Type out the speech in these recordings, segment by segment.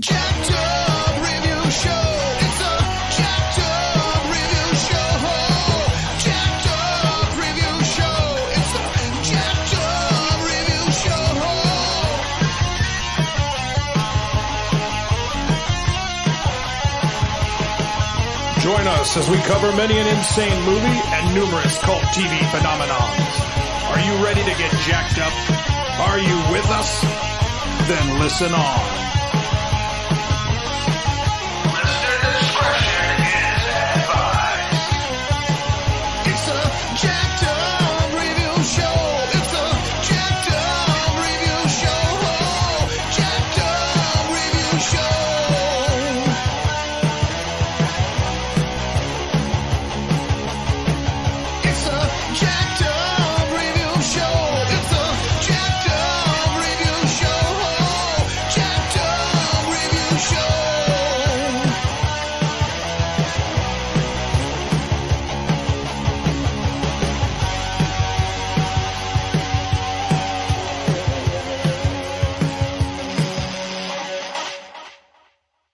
jacked up review show. It's a jacked up review show. Jacked up review show. It's a jacked up review show. Join us as we cover many an insane movie and numerous cult TV phenomenons. Are you ready to get jacked up? Are you with us? Then listen on. Listener discretion is advised. It's a jacked up review show. It's a jacked up review show. Jacked up review show. It's a jacked up review show. It's a jacked up review show. Jacked up review show.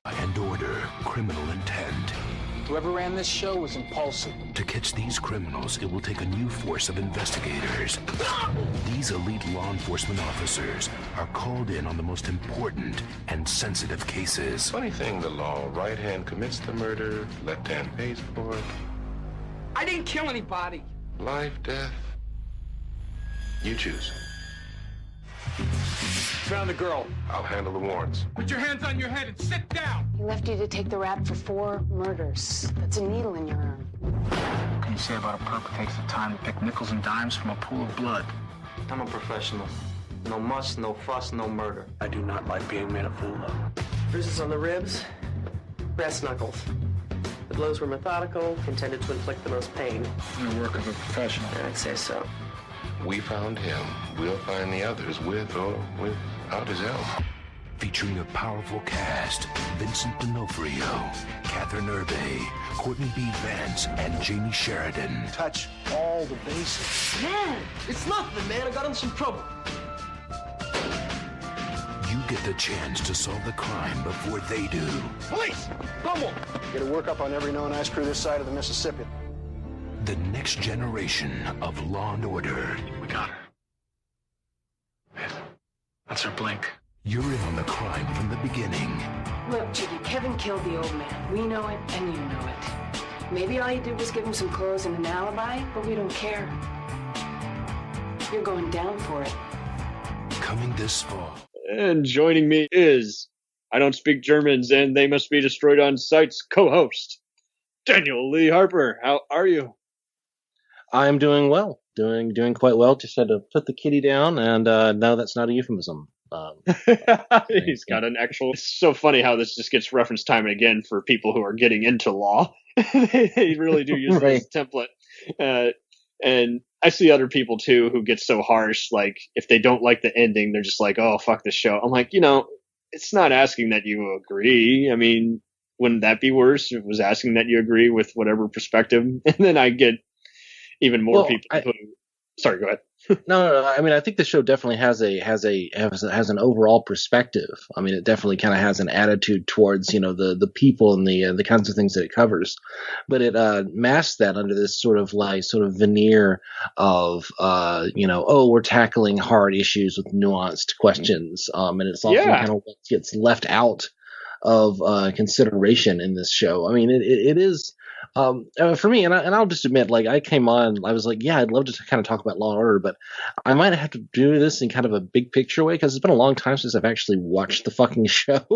And order, criminal intent. Whoever ran this show was impulsive. To catch these criminals, it will take a new force of investigators. These elite law enforcement officers are called in on the most important and sensitive cases. Funny thing, the law. Right hand commits the murder, left hand pays for it. I didn't kill anybody. Life, death. You choose. Found the girl. I'll handle the warrants. Put your hands on your head and sit down. He left you to take the rap for 4 murders. That's a needle in your arm. What can you say about a perp who takes the time to pick nickels and dimes from a pool of blood? I'm a professional. No muss, no fuss, no murder. I do not like being made a fool of. Bruises on the ribs, brass knuckles. The blows were methodical, intended to inflict the most pain. The work of a professional. I'd say so. We found him. We'll find the others with or without his help. Featuring a powerful cast, Vincent D'Onofrio, Catherine Hervé, Courtney B Vance, and Jamie Sheridan. Touch all the bases. Man, it's nothing, man. I got in some trouble. You get the chance to solve the crime before they do. Police! Bumble! Get a workup on every known ice crew this side of the Mississippi. The next generation of Law and Order. We got her. That's her blink. You're in on the crime from the beginning. Look, Jiggy, Kevin killed the old man. We know it, and you know it. Maybe all you did was give him some clothes and an alibi, but we don't care. You're going down for it. Coming this fall. And joining me is I Don't Speak Germans and They Must Be Destroyed on Sight's co-host, Daniel Lee Harper. How are you? I'm doing well. Doing quite well. Just had to put the kitty down, and no, that's not a euphemism. He's got an actual... It's so funny how this just gets referenced time and again for people who are getting into law. They really do use Right. this template. And I see other people, too, who get so harsh. Like, if they don't like the ending, they're just like, oh, fuck this show. I'm like, it's not asking that you agree. I mean, wouldn't that be worse if it was asking that you agree with whatever perspective? And then I get even more people who... Sorry, go ahead. No. I mean, I think the show definitely has an overall perspective. I mean, it definitely kind of has an attitude towards the people and the kinds of things that it covers, but it masks that under this sort of veneer of we're tackling hard issues with nuanced questions, and it's often kind of what gets left out of consideration in this show. I mean, it is. For me, and I'll just admit, like, I came on, I was like, yeah, I'd love to kind of talk about Law and Order, but I might have to do this in kind of a big picture way because it's been a long time since I've actually watched the fucking show.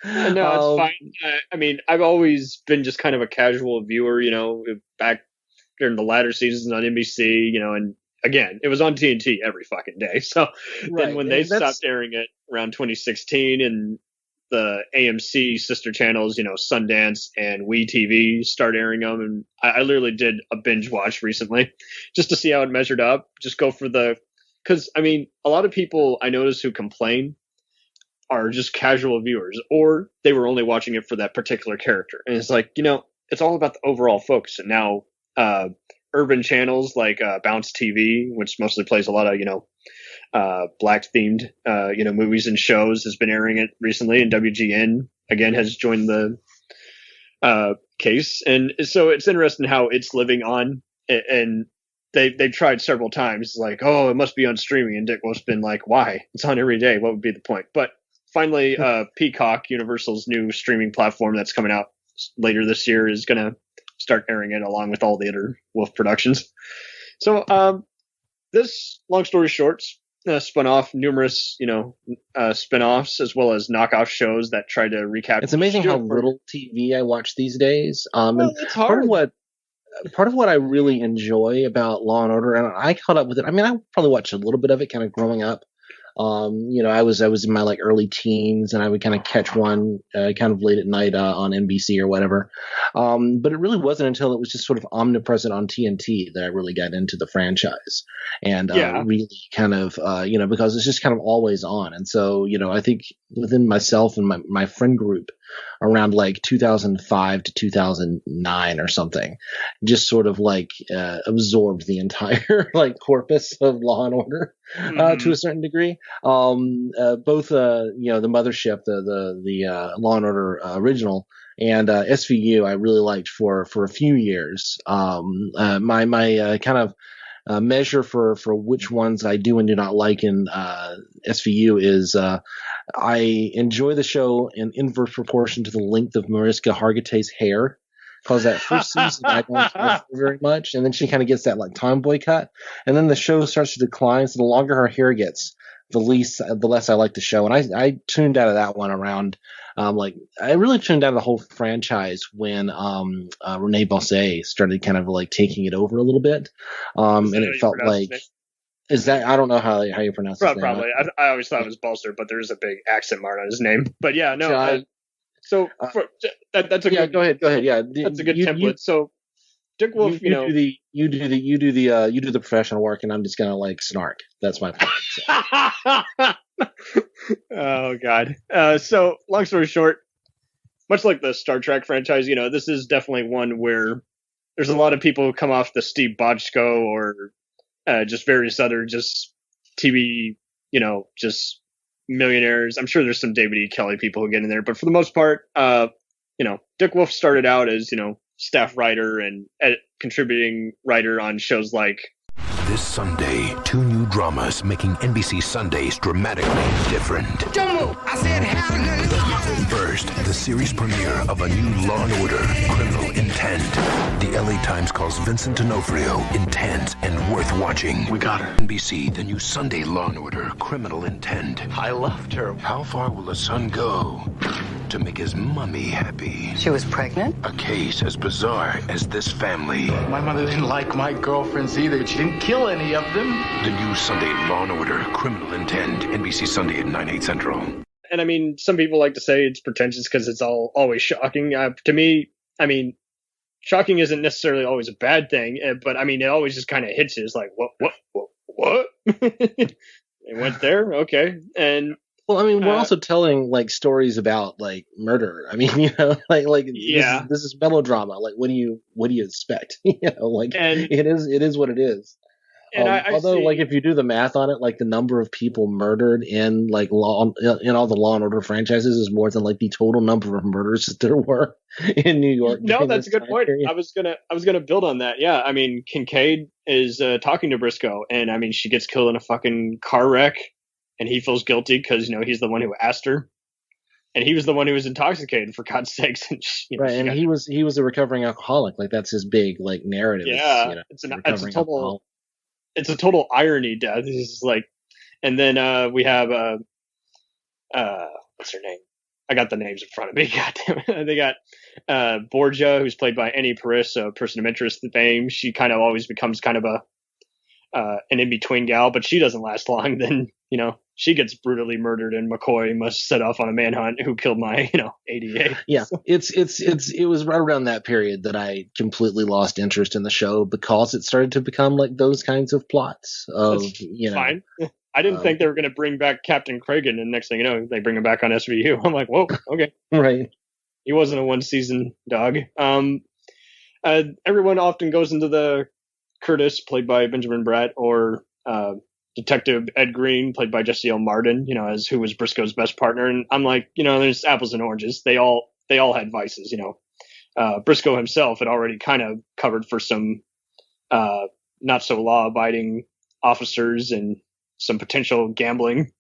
No, it's fine. I mean, I've always been just kind of a casual viewer, back during the latter seasons on NBC, and again, it was on TNT every fucking day. So then when they stopped airing it around 2016 and the AMC sister channels, Sundance and WeTV start airing them. And I literally did a binge watch recently just to see how it measured up. Just go for because I mean, a lot of people I notice who complain are just casual viewers, or they were only watching it for that particular character. And it's like, it's all about the overall focus. And now, urban channels like Bounce TV, which mostly plays a lot of, black themed movies and shows, has been airing it recently, and WGN again has joined the case, and so it's interesting how it's living on, and they've tried several times, like, oh, it must be on streaming, and Dick Wolf's been like, why? It's on every day. What would be the point? But finally, Peacock, Universal's new streaming platform that's coming out later this year, is going to start airing it along with all the other Wolf productions. So this, long story short, spun off numerous, spin-offs as well as knockoff shows that try to recap. It's amazing how little TV I watch these days. And it's hard. Part of what I really enjoy about Law and Order, and I caught up with it. I mean, I probably watched a little bit of it kind of growing up. I was in my like early teens, and I would kind of catch one kind of late at night on NBC or whatever. But it really wasn't until it was just sort of omnipresent on TNT that I really got into the franchise, and really kind of because it's just kind of always on. And so I think within myself and my friend group around like 2005 to 2009 or something, just sort of like absorbed the entire like corpus of Law and Order to a certain degree. Both the mothership, the Law and Order original, and SVU I really liked for a few years. My kind of measure for which ones I do and do not like in SVU is I enjoy the show in inverse proportion to the length of Mariska Hargitay's hair, because that first season I don't care for very much, and then she kind of gets that like tomboy cut, and then the show starts to decline. So the longer her hair gets, the less I like the show. And I tuned out of that one around I really tuned out of the whole franchise when Rene Belcer started kind of like taking it over a little bit, and it felt like. Is that, I don't know how you pronounce it. Probably. I always thought it was Belcer, but there's a big accent mark on his name. But yeah, no. That's a good. Go ahead. Yeah, that's a good template. So Dick Wolf, you do the professional work, and I'm just gonna like snark. That's my point. So. Oh God. So long story short, much like the Star Trek franchise, this is definitely one where there's a lot of people who come off the Steve Bochco or just various other just TV, just millionaires. I'm sure there's some David E. Kelly people who get in there, but for the most part, Dick Wolf started out as, staff writer and contributing writer on shows like. This Sunday, 2 new dramas making NBC Sundays dramatically different. Don't move! I said hallelujah! First, the series premiere of a new Law & Order, Criminal Intent. The LA Times calls Vincent D'Onofrio intense and worth watching. We got her. NBC, the new Sunday Law & Order, Criminal Intent. I loved her. How far will the son go to make his mummy happy? She was pregnant? A case as bizarre as this family. My mother didn't like my girlfriends either. She didn't kill any of them. The new Sunday Law & Order, Criminal Intent. NBC Sunday at 9, 8 central. And I mean, some people like to say it's pretentious because it's always shocking. To me, I mean, shocking isn't necessarily always a bad thing, but I mean, it always just kind of hits you. It's like, what? It went there? Okay. And well, I mean, we're also telling like stories about like murder. I mean, this is melodrama. Like, what do you expect? And it is what it is. And if you do the math on it, like the number of people murdered in like all the Law and Order franchises is more than like the total number of murders that there were in New York. No, that's a good point. Period. I was gonna build on that. Yeah, I mean, Kincaid is talking to Briscoe, and I mean, she gets killed in a fucking car wreck, and he feels guilty because he's the one who asked her, and he was the one who was intoxicated, for God's sakes. And he was a recovering alcoholic. Like that's his big like narrative. Yeah, it's a total irony death. It's like, and then we have what's her name? I got the names in front of me. God damn it. They got Borgia, who's played by Annie Paris, a person of interest to fame. She kind of always becomes kind of an in-between gal, but she doesn't last long. Then, she gets brutally murdered, and McCoy must set off on a manhunt who killed my, ADA. Yeah, it was right around that period that I completely lost interest in the show because it started to become like those kinds of plots of, Fine. I didn't think they were going to bring back Captain Cragen, and next thing you know, they bring him back on SVU. I'm like, whoa, okay. Right. He wasn't a one-season dog. Everyone often goes into the Curtis, played by Benjamin Bratt, or Detective Ed Green, played by Jesse L. Martin, as who was Briscoe's best partner. And I'm like, there's apples and oranges. They all had vices, Briscoe himself had already kind of covered for some not so law abiding officers and some potential gambling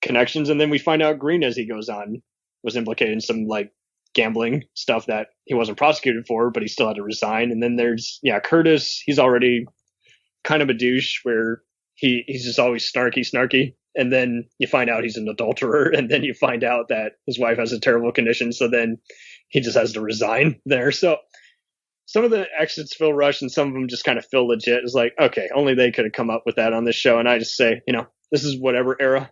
connections. And then we find out Green, as he goes on, was implicated in some like gambling stuff that he wasn't prosecuted for, but he still had to resign. And then there's Curtis. He's already kind of a douche, where he's just always snarky. And then you find out he's an adulterer, and then you find out that his wife has a terrible condition. So then he just has to resign there. So some of the exits feel rushed, and some of them just kind of feel legit. It's like, okay, only they could have come up with that on this show. And I just say, this is whatever era.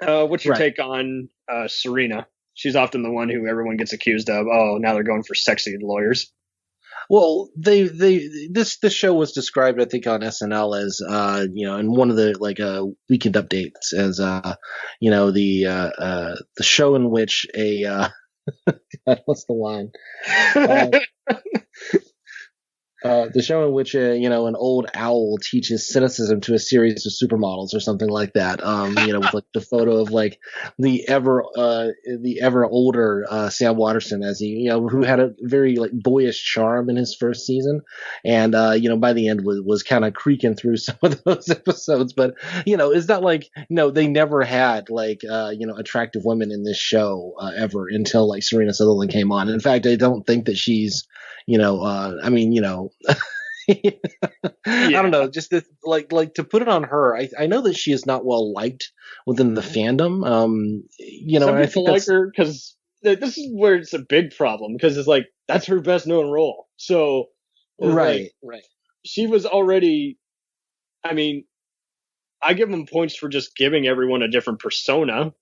What's your take on Serena? She's often the one who everyone gets accused of, now they're going for sexy lawyers. Well, this show was described, I think, on SNL as in one of the weekend updates as the show in which a God, what's the line? The show in which an old owl teaches cynicism to a series of supermodels or something like that. With like the photo of like the ever older Sam Waterston, as he who had a very like boyish charm in his first season, and by the end was kind of creaking through some of those episodes. But is that like they never had like attractive women in this show ever until like Serena Sutherland came on. In fact, I don't think that she's I don't know, just this, like to put it on her. I know that she is not well liked within the fandom. Some and I think like her because this is where it's a big problem, because it's like that's her best known role. So right. She was already. I mean, I give them points for just giving everyone a different persona,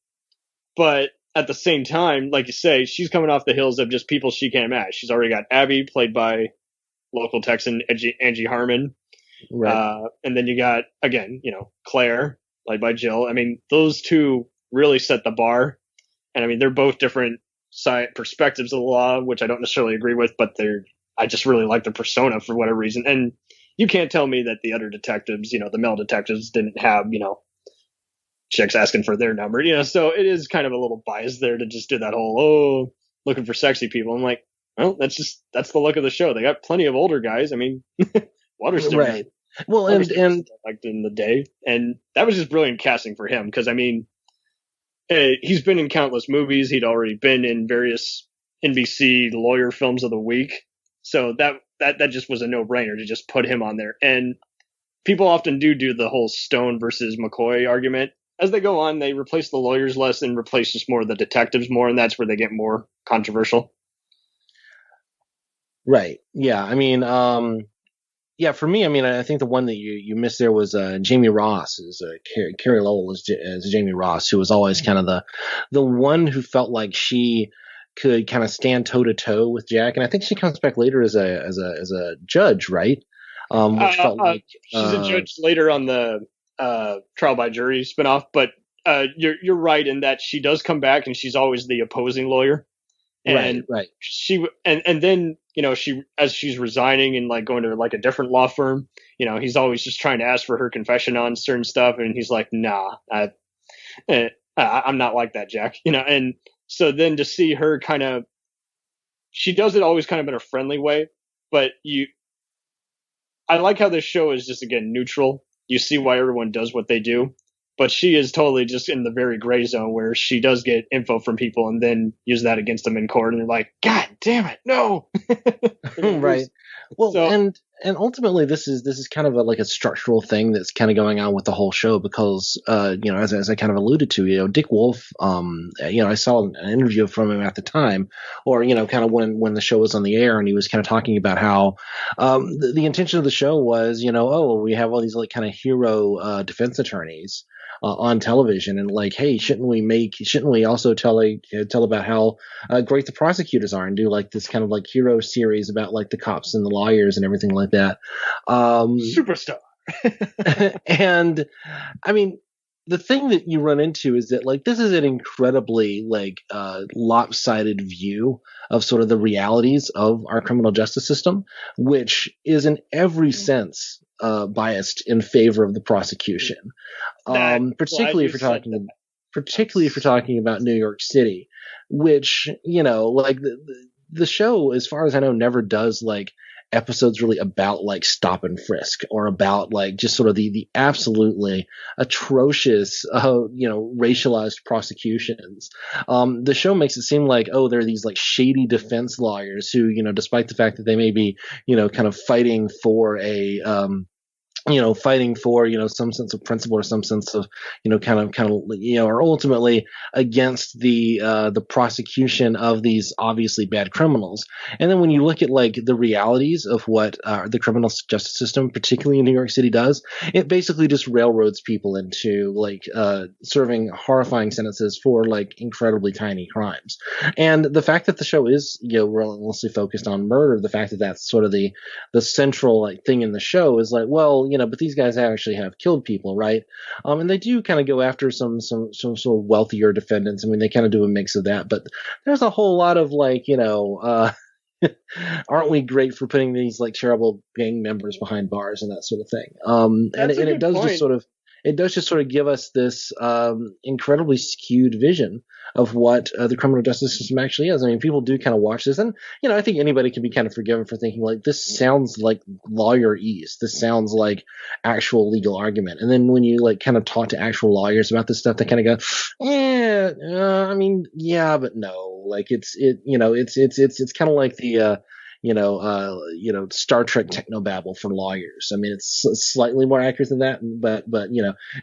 but at the same time, like you say, she's coming off the heels of just people she can't match. She's already got Abby, played by local Texan Angie Harmon. Right. And then you got, again, Claire, played by Jill. I mean, those two really set the bar. And I mean, they're both different perspectives of the law, which I don't necessarily agree with, but I just really like the persona for whatever reason. And you can't tell me that the other detectives, the male detectives, didn't have, chicks asking for their number, so it is kind of a little biased there to just do that whole, looking for sexy people. I'm like, well, that's the look of the show. They got plenty of older guys. I mean, Waterston, right. Well, and like in the day, and that was just brilliant casting for him. Cause I mean, he's been in countless movies. He'd already been in various NBC lawyer films of the week. So that just was a no brainer to just put him on there. And people often do the whole Stone versus McCoy argument. As they go on, they replace the lawyers less and replace just more of the detectives more, and that's where they get more controversial. Right. Yeah. I mean, for me, I mean, I think the one that you missed there was Jamie Ross, Carrie Lowell as Jamie Ross, who was always kind of the one who felt like she could kind of stand toe to toe with Jack, and I think she comes back later as a judge, right? Which felt like she's a judge later on the trial by jury spinoff, but you're right in that she does come back and she's always the opposing lawyer. And right. She and then she, as she's resigning and like going to like a different law firm, he's always just trying to ask for her confession on certain stuff, and he's like, nah, I'm not like that, Jack. And so then to see her kind of, she does it always kind of in a friendly way, but I like how this show is just, again, neutral. You see why everyone does what they do, but she is totally just in the very gray zone where she does get info from people and then use that against them in court, and they're like, God damn it, no. Right. Well, so, and ultimately this is kind of like a structural thing that's kind of going on with the whole show, because as I kind of alluded to, Dick Wolf, I saw an interview from him at the time, or kind of when the show was on the air, and he was kind of talking about how the intention of the show was, we have all these like kind of hero defense attorneys on television, and like, hey, shouldn't we also tell about how great the prosecutors are, and do like this kind of like hero series about like the cops and the lawyers and everything like that. Superstar. And I mean, the thing that you run into is that like this is an incredibly like lopsided view of sort of the realities of our criminal justice system, which is in every sense biased in favor of the prosecution. Particularly if you're talking about New York City, which, like the show, as far as I know, never does like episodes really about like stop and frisk or about like just sort of the absolutely atrocious, racialized prosecutions. The show makes it seem like, oh, there are these like shady defense lawyers who, despite the fact that they may be, kind of fighting for some sense of principle or some sense of, are ultimately against the prosecution of these obviously bad criminals. And then when you look at like the realities of what the criminal justice system, particularly in New York City, does, it basically just railroads people into like serving horrifying sentences for like incredibly tiny crimes. And the fact that the show is, relentlessly focused on murder, the fact that that's sort of the central like thing in the show is like, well, but these guys actually have killed people, right? And they do kind of go after some sort of wealthier defendants. I mean, they kind of do a mix of that, but there's a whole lot of like, aren't we great for putting these like terrible gang members behind bars and that sort of thing? And it does point. It does just sort of give us this incredibly skewed vision of what the criminal justice system actually is. I mean, people do kind of watch this, and I think anybody can be kind of forgiven for thinking like, this sounds like lawyer-ese. This sounds like actual legal argument. And then when you like kind of talk to actual lawyers about this stuff, they kind of go, I mean, yeah, but no. Like it's kind of like the Star Trek technobabble for lawyers. I mean, it's slightly more accurate than that, but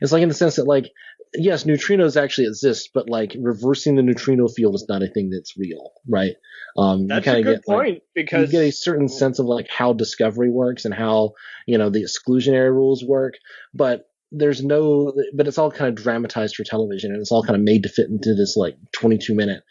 it's like in the sense that like, yes, neutrinos actually exist, but like reversing the neutrino field is not a thing that's real, right? That's a good point, because you get a certain sense of like how discovery works and how, the exclusionary rules work, but it's all kind of dramatized for television, and it's all kind of made to fit into this like 22-minute,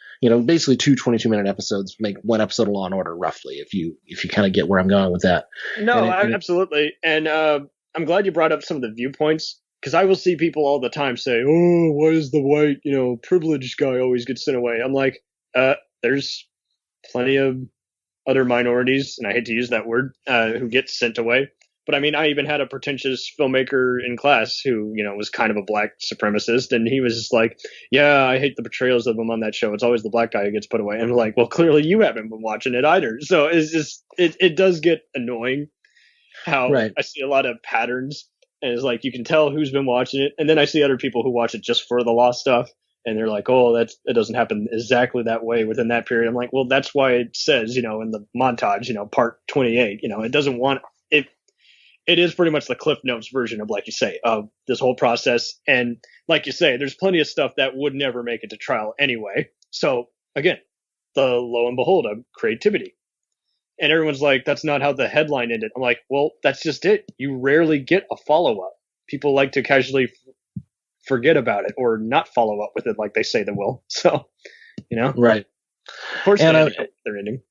basically 2 22-minute episodes make one episode of Law and Order roughly, if you kind of get where I'm going with that. No, absolutely. And I'm glad you brought up some of the viewpoints, because I will see people all the time say, oh, why is the white, privileged guy always gets sent away? I'm like, there's plenty of other minorities, and I hate to use that word, who get sent away. But I mean, I even had a pretentious filmmaker in class who, was kind of a black supremacist, and he was just like, yeah, I hate the portrayals of him on that show. It's always the black guy who gets put away. And I'm like, well, clearly you haven't been watching it either. So it's just, it does get annoying how I see a lot of patterns, and it's like, you can tell who's been watching it. And then I see other people who watch it just for the law stuff, and they're like, oh, it doesn't happen exactly that way within that period. I'm like, well, that's why it says, in the montage, part 28, it doesn't want it. It is pretty much the Cliff Notes version of, like you say, of this whole process. And like you say, there's plenty of stuff that would never make it to trial anyway. So again, lo and behold, creativity. And everyone's like, that's not how the headline ended. I'm like, well, that's just it. You rarely get a follow-up. People like to casually forget about it or not follow up with it like they say they will. So, Right. Of course, they're ending.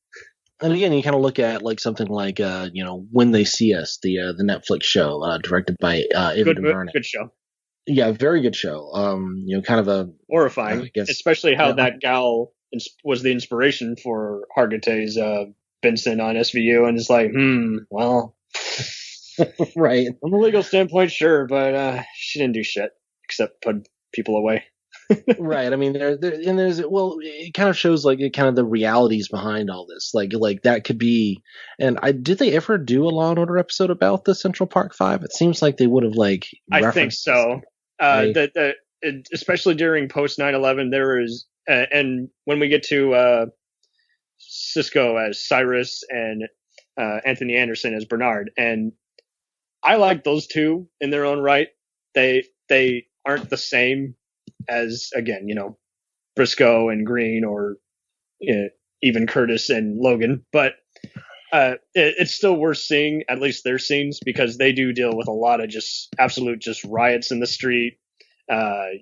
And again, you kind of look at like something like, When They See Us, the Netflix show directed by Ava DuVernay. Good show. Yeah, very good show. Kind of a horrifying, especially how that gal was the inspiration for Hargitay's Benson on SVU, and it's like, well, right. From a legal standpoint, sure, but she didn't do shit except put people away. Right. I mean, it kind of shows like kind of the realities behind all this. Like that could be. And did they ever do a Law and Order episode about the Central Park 5? It seems like they would have like. I think so. Especially during post 9/11, there was, and when we get to Cisco as Cyrus and Anthony Anderson as Bernard, and I like those two in their own right. They aren't the same as, again, Briscoe and Green, or even Curtis and Logan, but it's still worth seeing at least their scenes, because they do deal with a lot of just absolute riots in the street,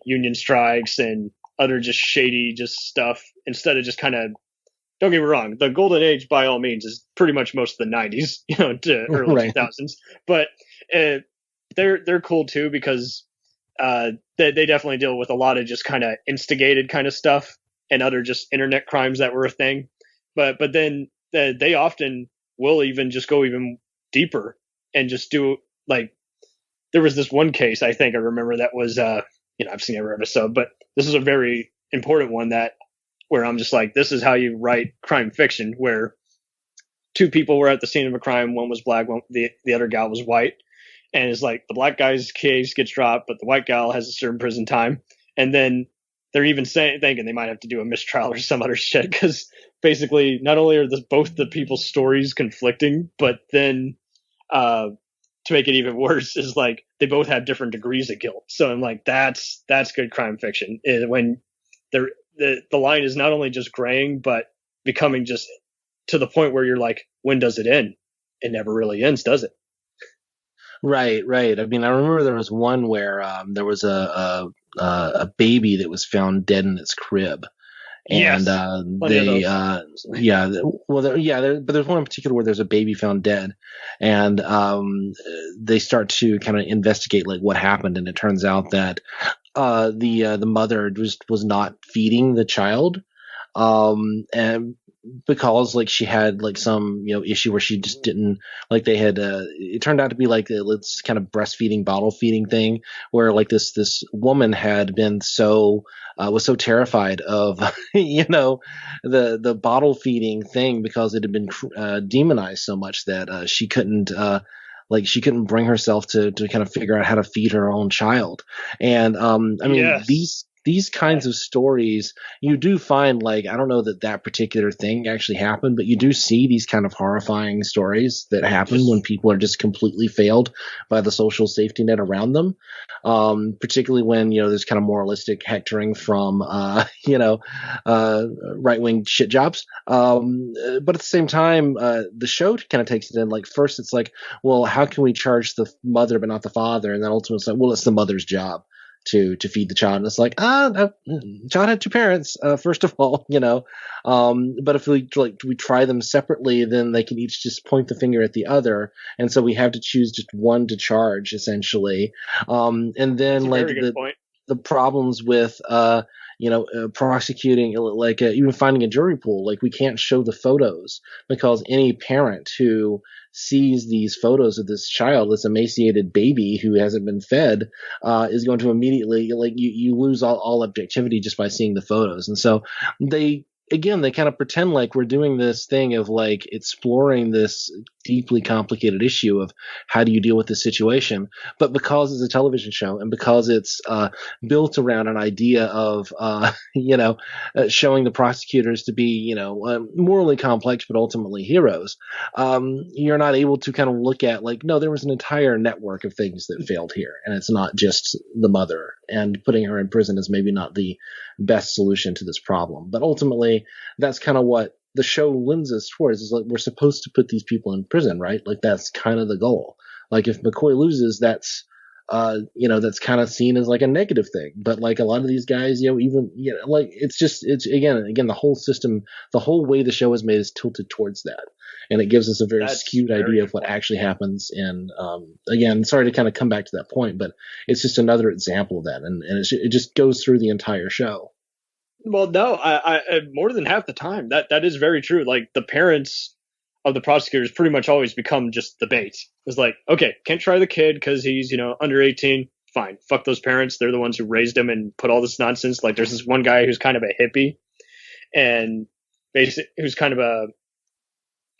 union strikes, and other just shady stuff, instead of just kind of, don't get me wrong, the golden age by all means is pretty much most of the 90s, to early 2000s, but they're cool too, because they definitely deal with a lot of just kind of instigated kind of stuff and other just internet crimes that were a thing. But then they often will even just go even deeper and just do like there was this one case I think I remember that was I've seen every episode, but this is a very important one that where I'm just like, this is how you write crime fiction, where two people were at the scene of a crime, one was black, the other gal was white, and it's like the black guy's case gets dropped, but the white gal has a certain prison time, and then they're even thinking they might have to do a mistrial or some other shit, because basically not only are both the people's stories conflicting, but then to make it even worse is like they both have different degrees of guilt. So I'm like, that's good crime fiction, is when the line is not only just graying, but becoming just to the point where you're like, when does it end? It never really ends, does it? Right. I mean, I remember there was one where there was a baby that was found dead in its crib. And but there's one in particular where there's a baby found dead, and they start to kind of investigate like what happened, and it turns out that the mother was not feeding the child, and because like she had like some issue where she just didn't like they had it turned out to be like this kind of breastfeeding bottle feeding thing where like this woman had been was so terrified of the bottle feeding thing because it had been demonized so much that she couldn't bring herself to kind of figure out how to feed her own child. And I mean, these kinds of stories, you do find, like, I don't know that particular thing actually happened, but you do see these kind of horrifying stories that happen when people are just completely failed by the social safety net around them. Particularly when, there's kind of moralistic hectoring from, right-wing shit jobs. But at the same time, the show kind of takes it in, like, first it's like, well, how can we charge the mother but not the father? And then ultimately it's like, well, it's the mother's job to feed the child. And it's like, child had two parents, first of all, but if we try them separately, then they can each just point the finger at the other. And so we have to choose just one to charge, essentially. And then like the problems with, prosecuting, like even finding a jury pool, like we can't show the photos because any parent who sees these photos of this child, this emaciated baby who hasn't been fed, is going to immediately, like, you lose all objectivity just by seeing the photos. And so they kind of pretend like we're doing this thing of like exploring this deeply complicated issue of how do you deal with this situation. But because it's a television show and because it's built around an idea of, showing the prosecutors to be, morally complex, but ultimately heroes, you're not able to kind of look at like, no, there was an entire network of things that failed here. And it's not just the mother, and putting her in prison is maybe not the best solution to this problem. But ultimately, that's kind of what the show lends us towards, is like we're supposed to put these people in prison, right? Like that's kind of the goal. Like if McCoy loses, that's that's kind of seen as like a negative thing. But like a lot of these guys, like it's again the whole system, the whole way the show is made is tilted towards that. And it gives us a very skewed idea of what actually happens. And again, sorry to kind of come back to that point, but it's just another example of that. And it just goes through the entire show. Well, no, I more than half the time that is very true. Like the parents of the prosecutors pretty much always become just the bait. It's like, okay, can't try the kid because he's under 18. Fine, fuck those parents. They're the ones who raised him and put all this nonsense. Like there's this one guy who's kind of a hippie, and basically who's kind of a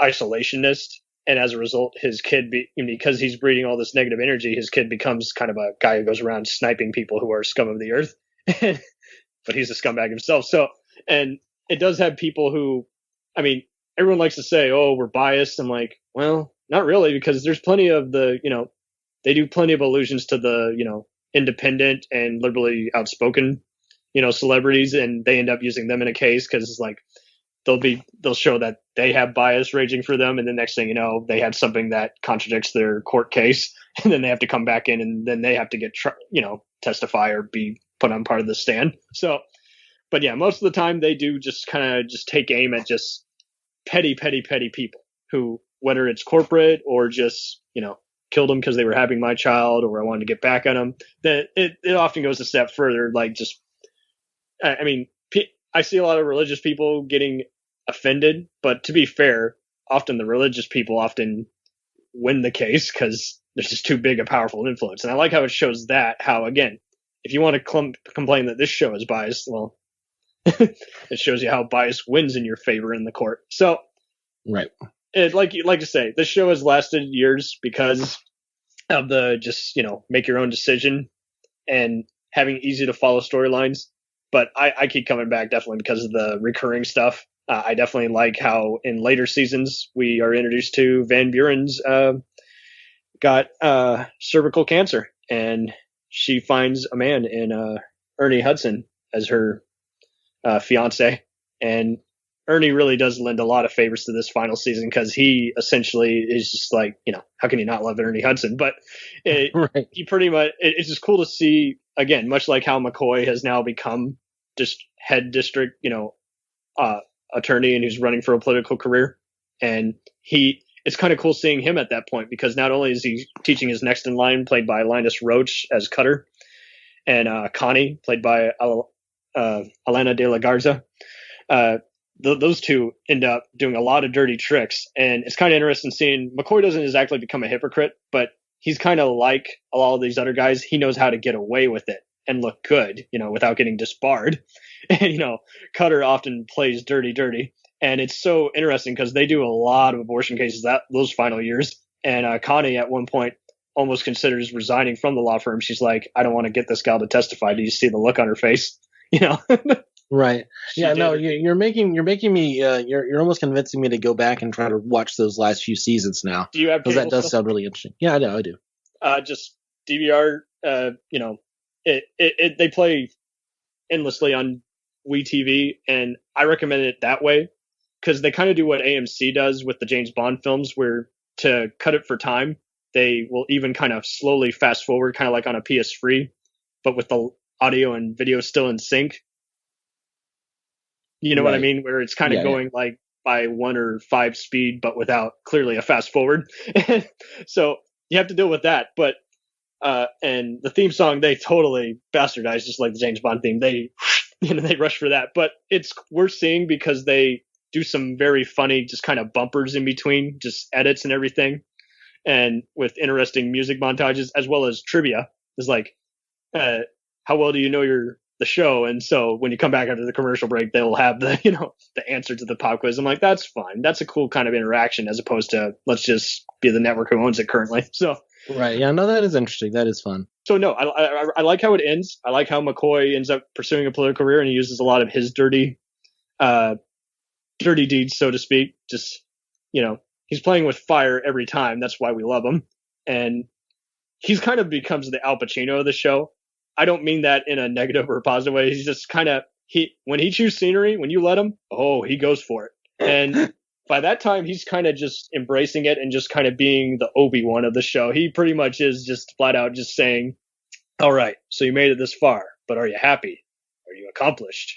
isolationist, and as a result, his kid because he's breeding all this negative energy, his kid becomes kind of a guy who goes around sniping people who are scum of the earth. But he's a scumbag himself. So, and it does have people who, I mean, everyone likes to say, oh, we're biased. I'm like, well, not really, because there's plenty of they do plenty of allusions to the, independent and liberally outspoken, celebrities, and they end up using them in a case because it's like, they'll show that they have bias raging for them, and the next thing you know, they had something that contradicts their court case, and then they have to come back in, and then they have to get testify or be put on part of the stand. So, but yeah, most of the time they do just kind of just take aim at just petty people who, whether it's corporate or just killed them because they were having my child, or I wanted to get back on them. That it often goes a step further, like just, I mean, I see a lot of religious people getting offended, but to be fair, often the religious people often win the case because there's just too big a powerful influence. And I like how it shows that, how, again, if you want to complain that this show is biased, well, it shows you how bias wins in your favor in the court. So, right. Like you say, this show has lasted years because of the just, make your own decision and having easy to follow storylines. But I keep coming back definitely because of the recurring stuff. I definitely like how in later seasons we are introduced to Van Buren's got cervical cancer, and she finds a man in Ernie Hudson as her fiance, and Ernie really does lend a lot of favors to this final season because he essentially is just like, how can you not love Ernie Hudson? But right. He pretty much, it's just cool to see, again, much like how McCoy has now become just head district, attorney, and who's running for a political career. And it's kind of cool seeing him at that point because not only is he teaching his next in line, played by Linus Roach as Cutter, and Connie, played by Elena de la Garza. Those two end up doing a lot of dirty tricks, and it's kind of interesting seeing McCoy doesn't exactly become a hypocrite, but he's kind of like all of these other guys. He knows how to get away with it and look good, without getting disbarred. And, Cutter often plays dirty. And it's so interesting because they do a lot of abortion cases those final years. And Connie at one point almost considers resigning from the law firm. She's like, I don't want to get this gal to testify. Do you see the look on her face? Right. Yeah, no, you're making me, you're almost convincing me to go back and try to watch those last few seasons now. Do you have because that does sound really interesting. Yeah, I do. Just DVR, they play endlessly on WeTV, and I recommend it that way because they kind of do what AMC does with the James Bond films, where to cut it for time, they will even kind of slowly fast forward, kind of like on a PS3, but with the audio and video still in sync. You know what I mean? Where it's kind of going like by 1 or 5 speed, but without clearly a fast forward. So you have to deal with that. But and the theme song, they totally bastardized, just like the James Bond theme. They rush for that, but it's worth seeing because they do some very funny, just kind of bumpers in between, just edits and everything, and with interesting music montages as well as trivia. It's like, how well do you know the show? And so when you come back after the commercial break, they'll have the the answer to the pop quiz. I'm like, that's fun. That's a cool kind of interaction as opposed to let's just be the network who owns it currently. So. Right. Yeah. No, that is interesting. That is fun. So no, I like how it ends. I like how McCoy ends up pursuing a political career, and he uses a lot of his dirty deeds, so to speak. Just, he's playing with fire every time. That's why we love him. And he's kind of becomes the Al Pacino of the show. I don't mean that in a negative or a positive way. He's just kind of, when he chooses scenery, when you let him, he goes for it. And by that time, he's kind of just embracing it and just kind of being the Obi-Wan of the show. He pretty much is just flat out just saying, all right, so you made it this far, but are you happy? Are you accomplished?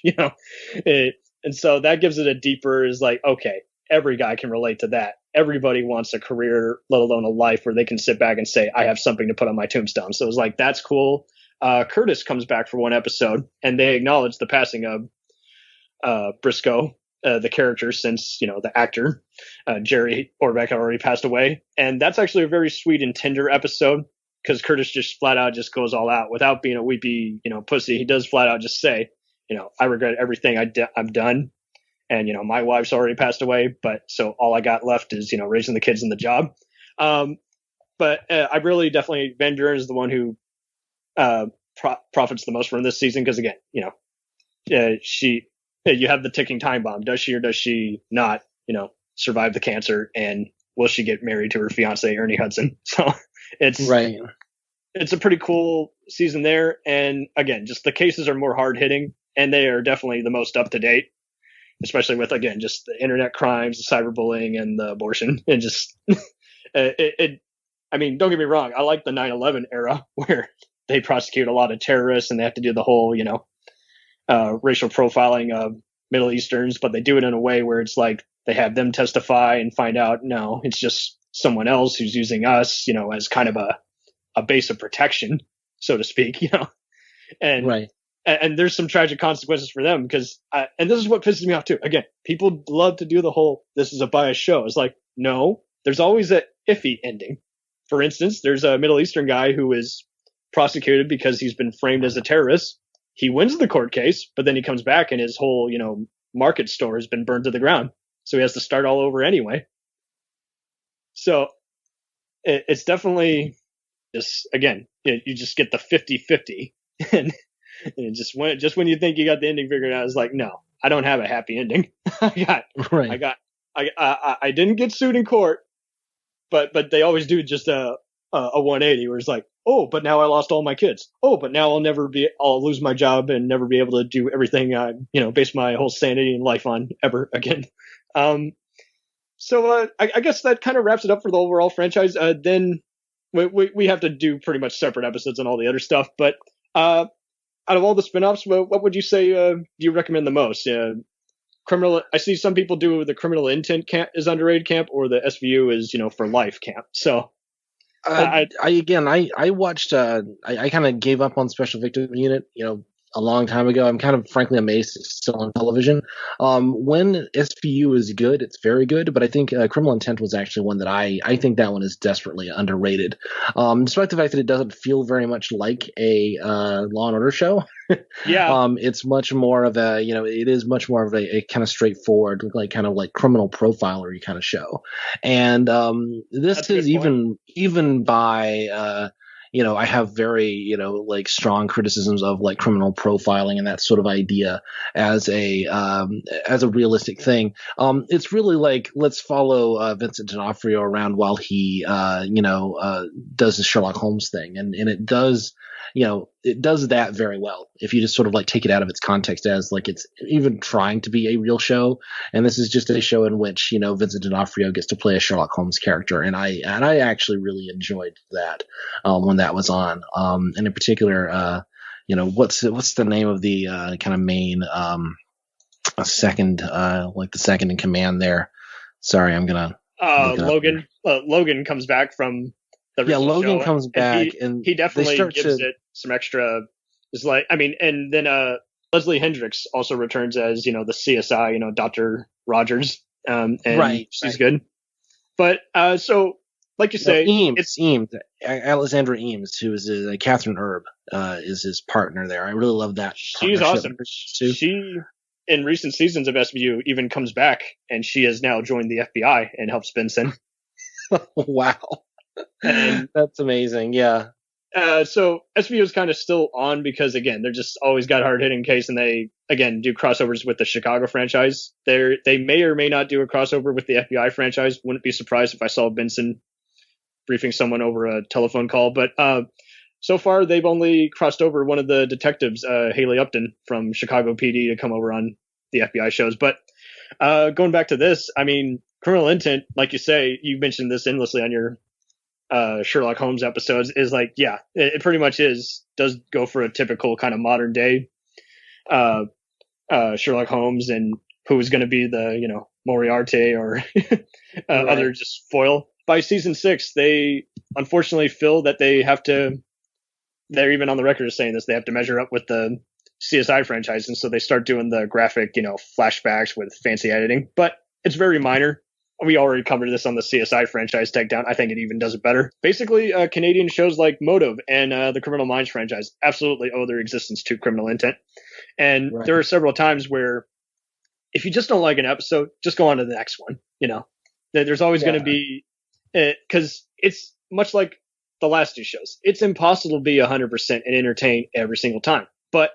And so that gives it a deeper, is like, okay, every guy can relate to that. Everybody wants a career, let alone a life where they can sit back and say, I have something to put on my tombstone. So it was like, that's cool. Curtis comes back for one episode, and they acknowledge the passing of Briscoe, the character, since, the actor, Jerry Orbach, had already passed away. And that's actually a very sweet and tender episode because Curtis just flat out just goes all out without being a weepy, pussy. He does flat out just say, I regret everything I've done. And, my wife's already passed away, but so all I got left is, raising the kids and the job. But I really definitely, Van Buren is the one who profits the most from this season because, again, you have the ticking time bomb. Does she or does she not, survive the cancer? And will she get married to her fiance, Ernie Hudson? So it's right. It's a pretty cool season there. And again, just the cases are more hard hitting, and they are definitely the most up to date, especially with, again, just the internet crimes, the cyberbullying, and the abortion. And just, I mean, don't get me wrong. I like the 9/11 era where they prosecute a lot of terrorists and they have to do the whole, racial profiling of Middle Easterns, but they do it in a way where it's like they have them testify and find out, no, it's just someone else who's using us, as kind of a base of protection, so to speak, and right. And there's some tragic consequences for them because, and this is what pisses me off too. Again, people love to do the whole, this is a biased show. It's like, no, there's always a iffy ending. for instance, there's a Middle Eastern guy who is prosecuted because he's been framed as a terrorist. He wins the court case, but then he comes back and his whole, market store has been burned to the ground. So he has to start all over anyway. So it's definitely just, again, you just get the 50-50 and just when you think you got the ending figured out, it's like, no, I don't have a happy ending. I didn't get sued in court, but they always do just a 180 where it's like, oh, but now I lost all my kids. Oh, but now I'll lose my job and never be able to do everything I, base my whole sanity and life on ever again. So I guess that kind of wraps it up for the overall franchise. Then we have to do pretty much separate episodes on all the other stuff. But out of all the spinoffs, what would you say do you recommend the most? Criminal. I see some people do the Criminal Intent camp is underrated camp, or the SVU is for life camp. So. I watched. I kind of gave up on Special Victim Unit, a long time ago. I'm kind of frankly amazed it's still on television. When SVU is good, it's very good, but I think Criminal Intent was actually one that I think that one is desperately underrated. Despite the fact that it doesn't feel very much like a Law and Order show. Yeah. It's much more of a, it is much more of a kind of straightforward, kind of like criminal profiler-y kind of show. And this is even by I have very, strong criticisms of like criminal profiling and that sort of idea as a realistic thing. It's really like, let's follow Vincent D'Onofrio around while he, does the Sherlock Holmes thing. And it does, it does that very well. If you just sort of like take it out of its context as like it's even trying to be a real show. And this is just a show in which, Vincent D'Onofrio gets to play a Sherlock Holmes character. And I actually really enjoyed that when that was on. And in particular, what's the name of the kind of main second, like the second in command there? Sorry, I'm gonna Logan. Logan comes back from the Logan show, comes back and he definitely gives it some extra. It's like, and then Leslie Hendricks also returns as the CSI, Dr. Rogers, and she's good. But so, like you say, Eames, Alexandra Eames, who is Catherine Erb, is his partner there. I really love that. She's awesome. She, in recent seasons of SVU, even comes back, and she has now joined the FBI and helps Benson. Wow. And that's amazing. Yeah. So SVU is kind of still on because, again, they're just always got hard hitting case, and they again do crossovers with the Chicago franchise. They may or may not do a crossover with the FBI franchise. Wouldn't be surprised if I saw Benson briefing someone over a telephone call. But so far they've only crossed over one of the detectives, Haley Upton from Chicago PD, to come over on the FBI shows. But going back to this, I mean, Criminal Intent, like you say, you mentioned this endlessly on your Sherlock Holmes episodes, is like, yeah, it pretty much does go for a typical kind of modern day Sherlock Holmes, and who is going to be the Moriarty or other just foil. By season 6, they unfortunately feel that they're even on the record as saying this, they have to measure up with the CSI franchise, and so they start doing the graphic flashbacks with fancy editing, but it's very minor. We already covered this on the CSI franchise takedown. I think it even does it better. Basically, Canadian shows like Motive and the Criminal Minds franchise absolutely owe their existence to Criminal Intent. And there are several times where if you just don't like an episode, just go on to the next one. There's always going to be, because it's much like the last two shows. It's impossible to be 100% and entertain every single time. But,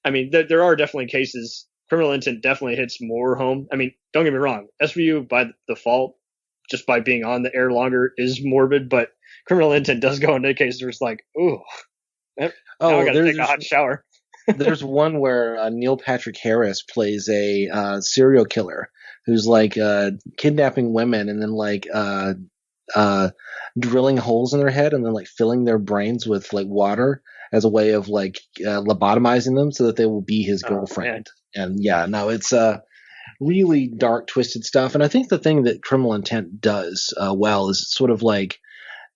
I mean, there are definitely cases. Criminal Intent definitely hits more home. I mean, don't get me wrong. SVU, by default, just by being on the air longer, is morbid, but Criminal Intent does go into cases where it's like, ooh, now I gotta take a hot shower. There's one where Neil Patrick Harris plays a serial killer who's like kidnapping women and then like drilling holes in their head and then like filling their brains with like water as a way of like lobotomizing them so that they will be his girlfriend. And it's really dark, twisted stuff. And I think the thing that Criminal Intent does well is it sort of like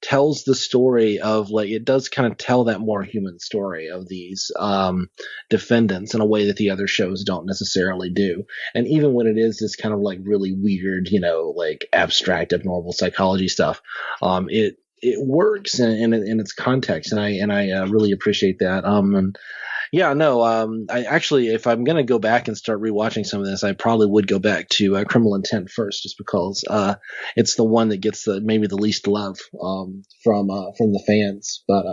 tells the story of like, it does kind of tell that more human story of these defendants in a way that the other shows don't necessarily do. And even when it is this kind of like really weird, like abstract, abnormal psychology stuff, it works in its context, and I really appreciate that. And yeah, no, I actually, if I'm gonna go back and start rewatching some of this, I probably would go back to Criminal Intent first, just because it's the one that gets maybe the least love from the fans. But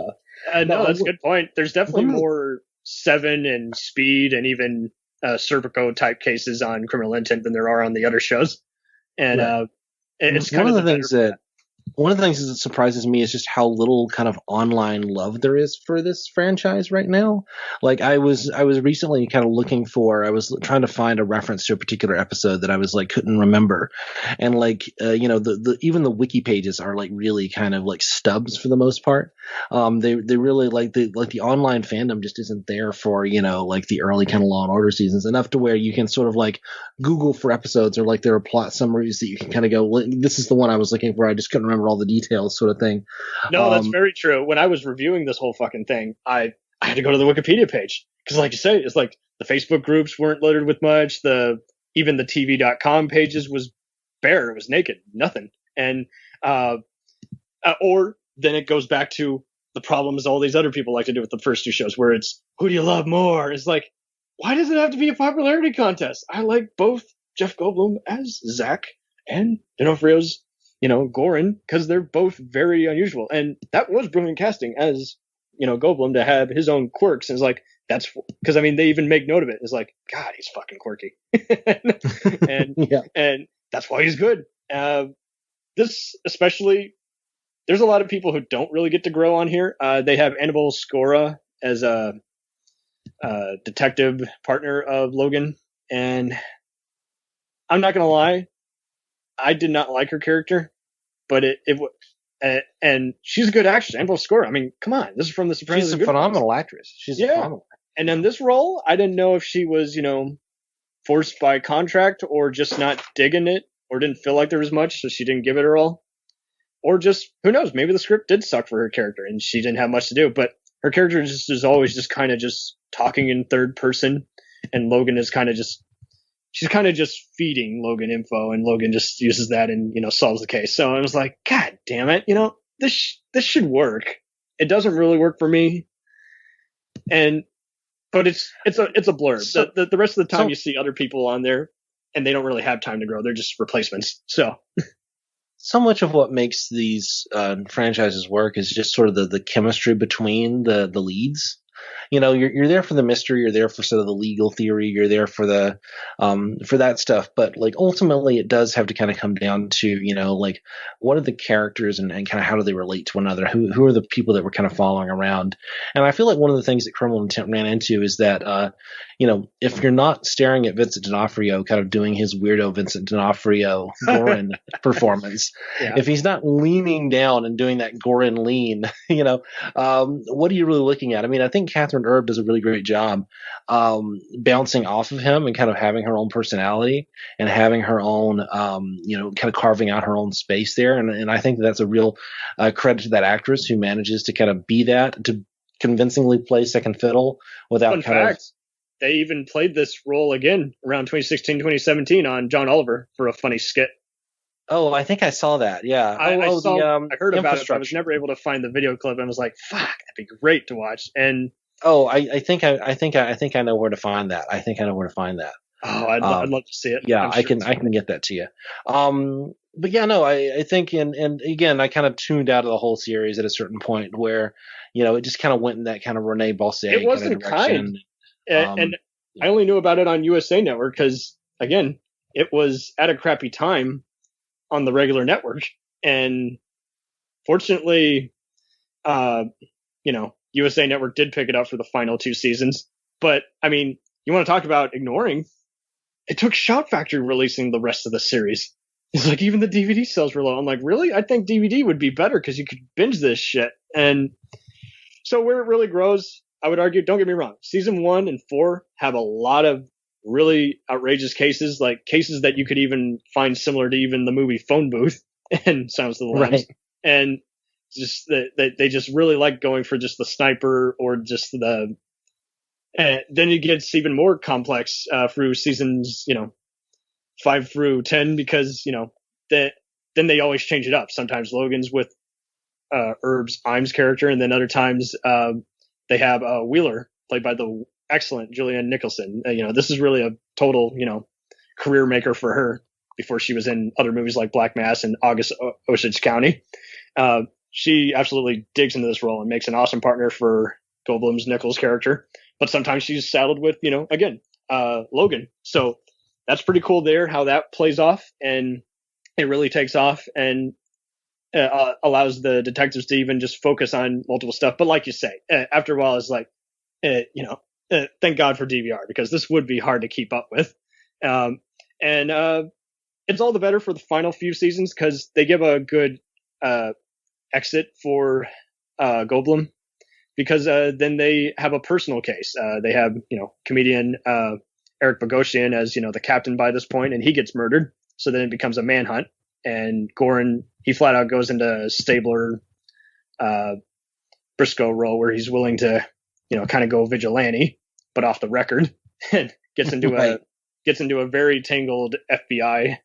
no, that's a good point. There's definitely more Seven and Speed and even Serpico type cases on Criminal Intent than there are on the other shows. And Right. it's kind of one of the things that surprises me is just how little kind of online love there is for this franchise right now. Like I was recently kind of I was trying to find a reference to a particular episode that I was like couldn't remember, and like the even the wiki pages are like really kind of like stubs for the most part. They really like the online fandom just isn't there for like the early kind of Law and Order seasons enough to where you can sort of like Google for episodes, or like there are plot summaries that you can kind of go, well, this is the one I was looking for. I just couldn't remember all the details, sort of thing. No, that's very true. When I was reviewing this whole fucking thing, I had to go to the Wikipedia page because, like you say, it's like the Facebook groups weren't littered with much. Even the TV.com pages was bare. It was naked, nothing. And or then it goes back to the problems all these other people like to do with the first two shows, where it's who do you love more? It's like, why does it have to be a popularity contest? I like both Jeff Goldblum as Zach and D'Onofrio's Goran, because they're both very unusual. And that was brilliant casting as, Goldblum to have his own quirks. And it's like, that's because, they even make note of it. It's like, God, he's fucking quirky. and, Yeah. and that's why he's good. This especially, there's a lot of people who don't really get to grow on here. They have Annabelle Scora as a detective partner of Logan. And I'm not going to lie, I did not like her character, but and she's a good actress. Annabelle Scora. Come on, this is from The Sopranos. She's a phenomenal actress. She's a phenomenal. And in this role, I didn't know if she was, forced by contract or just not digging it, or didn't feel like there was much, so she didn't give it her all, or just who knows? Maybe the script did suck for her character and she didn't have much to do. But her character is always just kind of just talking in third person, and Logan is kind of just. She's kind of just feeding Logan info, and Logan just uses that and, solves the case. So I was like, God damn it. This should work. It doesn't really work for me. But it's a blur. So, the rest of the time you see other people on there and they don't really have time to grow. They're just replacements. So much of what makes these franchises work is just sort of the chemistry between the leads. You're there for the mystery, you're there for sort of the legal theory, you're there for the for that stuff, but like ultimately it does have to kind of come down to like what are the characters and kind of how do they relate to one another, who are the people that we're kind of following around. And I feel like one of the things that Criminal Intent ran into is that if you're not staring at Vincent D'Onofrio kind of doing his weirdo Vincent D'Onofrio Goran performance, if he's not leaning down and doing that Goran lean, what are you really looking at? I think Catherine Erb does a really great job bouncing off of him and kind of having her own personality and having her own, kind of carving out her own space there. And I think that's a real credit to that actress who manages to kind of be that, to convincingly play second fiddle without they even played this role again around 2016, 2017 on John Oliver for a funny skit. Oh, I think I saw that. Yeah. I heard about it, but I was never able to find the video clip. And I was like, fuck, that'd be great to watch. And I think I know where to find that. I think I know where to find that. Oh, I'd love to see it. Yeah, I can get that to you. But yeah, no, I think, and again, I kind of tuned out of the whole series at a certain point where, it just kind of went in that kind of Rene Belcer. It wasn't kind. And I only knew about it on USA Network because, again, it was at a crappy time on the regular network. And fortunately, USA Network did pick it up for the final 2 seasons. But, you want to talk about ignoring? It took Shout Factory releasing the rest of the series. It's like even the DVD sales were low. I'm like, really? I think DVD would be better because you could binge this shit. And so where it really grows, I would argue, don't get me wrong, season 1 and 4 have a lot of really outrageous cases, like cases that you could even find similar to even the movie Phone Booth and Sounds of the Lambs. Right. And just they just really like going for just the sniper or just the. And then it gets even more complex through seasons, 5 through 10, because then they always change it up. Sometimes Logan's with Herb's Imes character, and then other times they have Wheeler, played by the excellent Julianna Nicholson. This is really a total, career maker for her before she was in other movies like Black Mass and August Osage County. She absolutely digs into this role and makes an awesome partner for Goldblum's Nichols character. But sometimes she's saddled with, Logan. So that's pretty cool there, how that plays off. And it really takes off and allows the detectives to even just focus on multiple stuff. But like you say, after a while, it's like, thank God for DVR, because this would be hard to keep up with. It's all the better for the final few seasons because they give a good exit for Goldblum, because then they have a personal case. They have, comedian Eric Bogosian as, the captain by this point, and he gets murdered. So then it becomes a manhunt, and Goran, he flat out goes into Stabler Briscoe role where he's willing to, kind of go vigilante, but off the record, and gets into a very tangled FBI,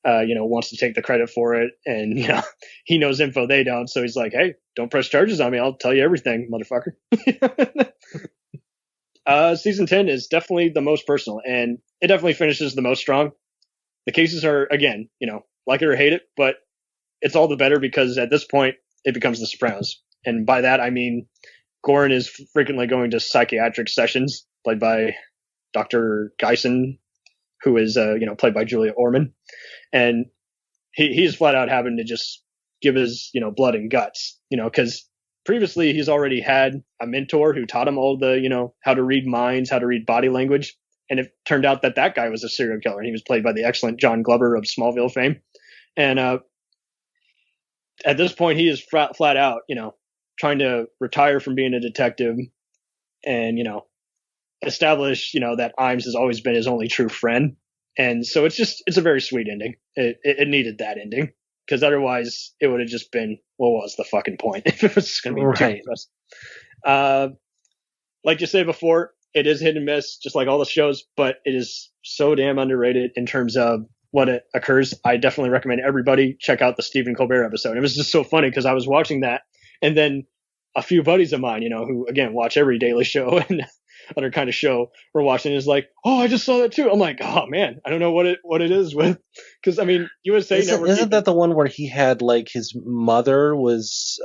wants to take the credit for it. And, he knows info they don't. So he's like, hey, don't press charges on me. I'll tell you everything, motherfucker. Season 10 is definitely the most personal, and it definitely finishes the most strong. The cases are, again, like it or hate it, but it's all the better because at this point it becomes The Sopranos. And by that, I mean, Goran is frequently going to psychiatric sessions, played by Dr. Geisen, who is, played by Julia Ormond. And he's flat out having to just give his, blood and guts, because previously he's already had a mentor who taught him all the, how to read minds, how to read body language. And it turned out that guy was a serial killer, and he was played by the excellent John Glover of Smallville fame. And at this point, he is flat out, trying to retire from being a detective and, establish, that Imes has always been his only true friend. And so it's a very sweet ending. It needed that ending, because otherwise it would have just been, what was the fucking point if it was going to be right. Like you said before, it is hit and miss, just like all the shows, but it is so damn underrated in terms of what it occurs. I definitely recommend everybody check out the Stephen Colbert episode. It was just so funny because I was watching that, and then a few buddies of mine, who again watch every Daily Show and other kind of show, were watching. Is like, oh, I just saw that too. I'm like, oh man, I don't know what it is with, because I mean, USA Network. Isn't that the one where he had like his mother was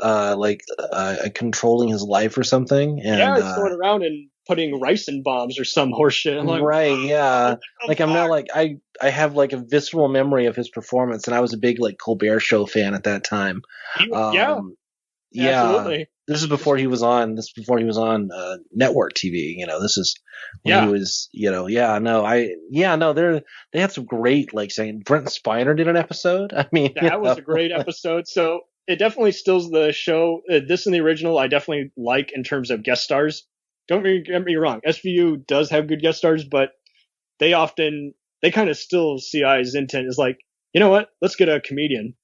controlling his life or something? And, yeah, he's going around and putting ricin bombs or some horse shit. I'm like, right, yeah. Like I'm not like I have like a visceral memory of his performance, and I was a big like Colbert Show fan at that time. Yeah, absolutely. This is before he was on. Network TV. This is when he was. They had some great, like saying Brent Spiner did an episode. I mean, that was a great episode. So it definitely stills the show. This and the original, I definitely like in terms of guest stars. Don't get me wrong. SVU does have good guest stars, but they kind of still see I's intent is like, you know what? Let's get a comedian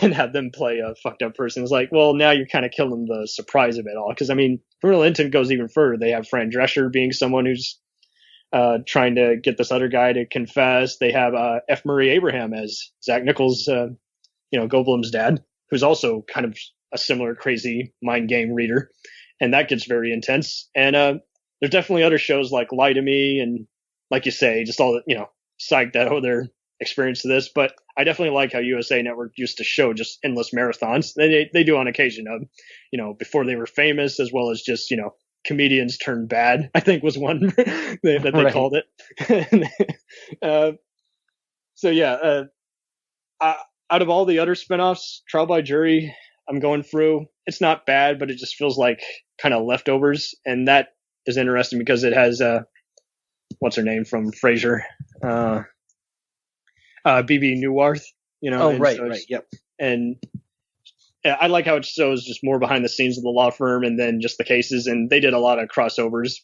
and have them play a fucked up person. It's like, well, now you're kind of killing the surprise of it all. Because I mean, Criminal Intent goes even further. They have Fran Drescher being someone who's trying to get this other guy to confess. They have F. Murray Abraham as Zach Nichols, Goldblum's dad, who's also kind of a similar crazy mind game reader. And that gets very intense. And there's definitely other shows like Lie to Me and, like you say, just all the, psych that their experience to this. But I definitely like how USA Network used to show just endless marathons. They do on occasion of, before they were famous, as well as just, comedians turn bad, I think was one that they called it. So yeah, out of all the other spinoffs, Trial by Jury, I'm going through, it's not bad, but it just feels like kind of leftovers. And that is interesting because it has, what's her name from Frasier? BB Newirth, right, yep. And I like how it shows just more behind the scenes of the law firm and then just the cases. And they did a lot of crossovers,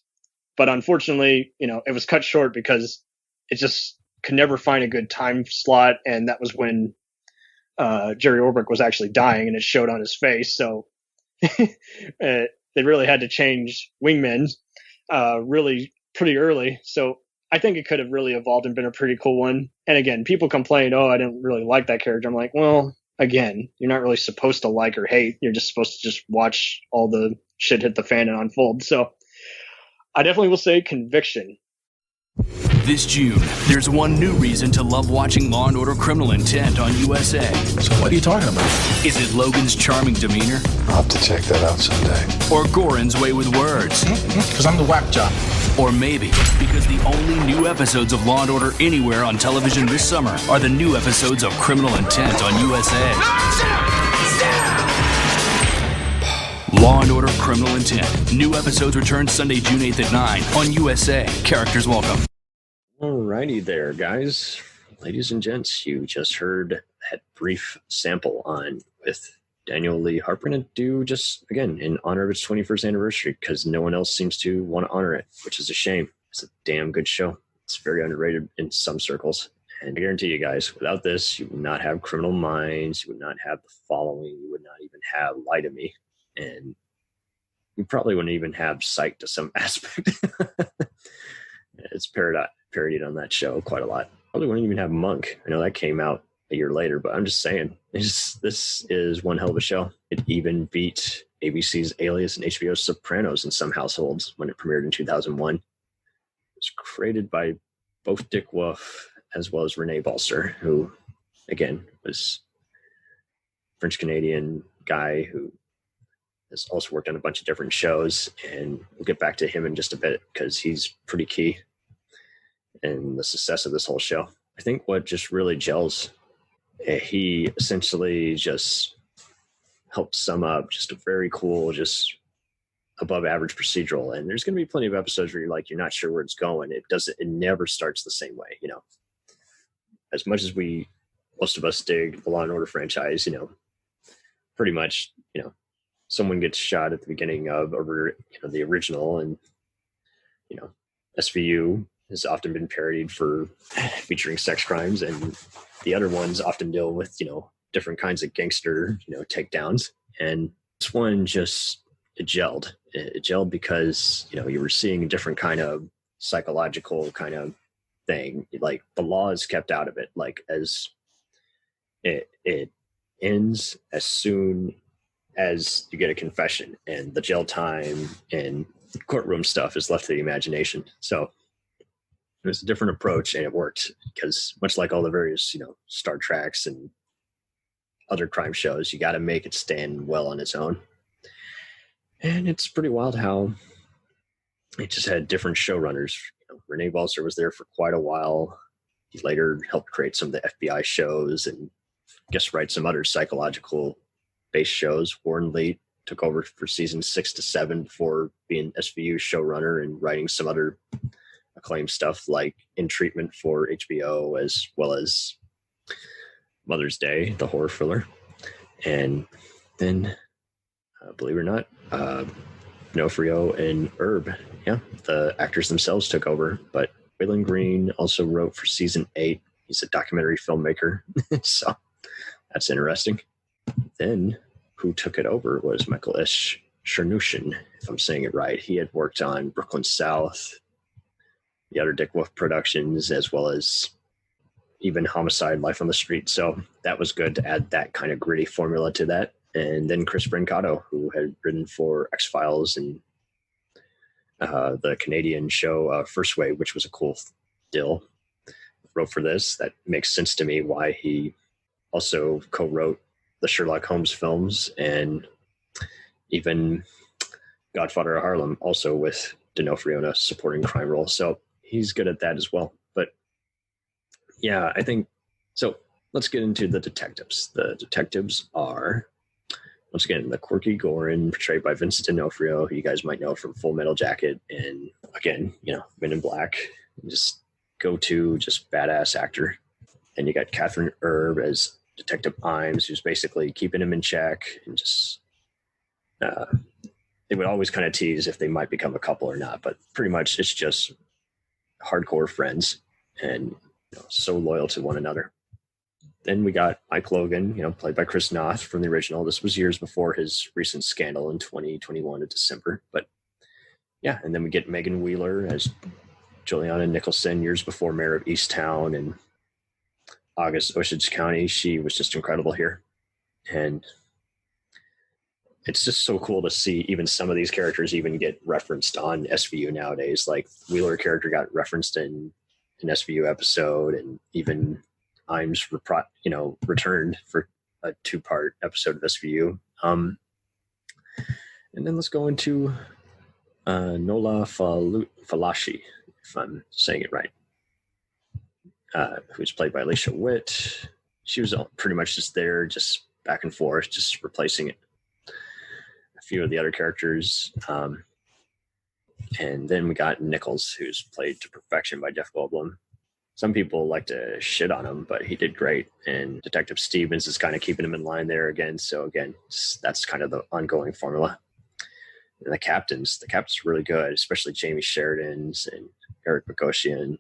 but unfortunately, it was cut short because it just could never find a good time slot. And that was when Jerry Orbach was actually dying, and it showed on his face. So they really had to change wingmen really pretty early. So I think it could have really evolved and been a pretty cool one. And again, people complain, oh, I didn't really like that character. I'm like, well, again, you're not really supposed to like or hate. You're just supposed to just watch all the shit hit the fan and unfold. So I definitely will say Conviction. This June, there's one new reason to love watching Law & Order Criminal Intent on USA. So what are you talking about? Is it Logan's charming demeanor? I'll have to check that out someday. Or Goran's way with words? Because I'm the whack job. Or maybe because the only new episodes of Law & Order anywhere on television this summer are the new episodes of Criminal Intent on USA. Law & Order Criminal Intent. New episodes return Sunday, June 8th at 9 on USA. Characters welcome. Alrighty there, guys. Ladies and gents, you just heard that brief sample on with Daniel Lee Harper, and do just, again, in honor of its 21st anniversary, because no one else seems to want to honor it, which is a shame. It's a damn good show. It's very underrated in some circles. And I guarantee you guys, without this, you would not have Criminal Minds, you would not have The Following, you would not even have Lie to Me, and you probably wouldn't even have Psych to some aspect. It's parodied on that show quite a lot. Probably wouldn't even have Monk. I know that came out a year later, but I'm just saying, this is one hell of a show. It even beat ABC's Alias and HBO's Sopranos in some households when it premiered in 2001. It was created by both Dick Wolf as well as Rene Belcer, who, again, was a French-Canadian guy who has also worked on a bunch of different shows, and we'll get back to him in just a bit because he's pretty key in the success of this whole show. I think what just really gels, he essentially just helped sum up just a very cool, just above average procedural. And there's going to be plenty of episodes where you're not sure where it's going. It never starts the same way, as much as most of us dig the Law and Order franchise, pretty much, someone gets shot at the beginning of the original, and SVU has often been parodied for featuring sex crimes, and the other ones often deal with different kinds of gangster takedowns. And this one just it gelled because you were seeing a different kind of psychological kind of thing. Like the law is kept out of it, like as it ends as soon as you get a confession, and the jail time and courtroom stuff is left to the imagination. So it was a different approach, and it worked because much like all the various, Star Treks and other crime shows, you got to make it stand well on its own. And it's pretty wild how it just had different showrunners. Rene Belcer was there for quite a while. He later helped create some of the FBI shows and write some other psychological based shows. Warren Leet took over for season 6 to 7 before being SVU showrunner and writing some other acclaimed stuff like In Treatment for HBO, as well as Mother's Day, the horror thriller. And then, believe it or not, D'Onofrio and Herb, the actors themselves took over. But Waylon Green also wrote for season 8. He's a documentary filmmaker, so that's interesting. Then who took it over was Michael S. Chernushin, if I'm saying it right. He had worked on Brooklyn South, the other Dick Wolf productions, as well as even Homicide, Life on the Street. So that was good to add that kind of gritty formula to that. And then Chris Brancato, who had written for X-Files and the Canadian show First Wave, which was a cool deal, wrote for this. That makes sense to me why he also co-wrote the Sherlock Holmes films and even Godfather of Harlem, also with D'Onofrio in a supporting crime role. So he's good at that as well. But yeah, I think so. Let's get into the detectives. The detectives are, once again, the quirky Goran, portrayed by Vincent D'Onofrio, who you guys might know from Full Metal Jacket, and again, Men in Black. Just badass actor. And you got Catherine Erb as Detective Imes, who's basically keeping him in check, and just they would always kind of tease if they might become a couple or not, but pretty much it's just hardcore friends and so loyal to one another. Then we got Mike Logan, played by Chris Noth from the original. This was years before his recent scandal in 2021 in December. But yeah, and then we get Megan Wheeler as Julianna Nicholson, years before Mayor of Easttown and August Osage County. She was just incredible here. And it's just so cool to see even some of these characters even get referenced on SVU nowadays. Like Wheeler character got referenced in an SVU episode, and even Imes returned for a 2-part episode of SVU. And then let's go into Nola Falashi, if I'm saying it right, who's played by Alicia Witt. She was pretty much just there, just back and forth, just replacing a few of the other characters. And then we got Nichols, who's played to perfection by Jeff Goldblum. Some people like to shit on him, but he did great. And Detective Stevens is kind of keeping him in line there again. So again, that's kind of the ongoing formula. And the captain's really good, especially Jamie Sheridan's and Eric Bogosian,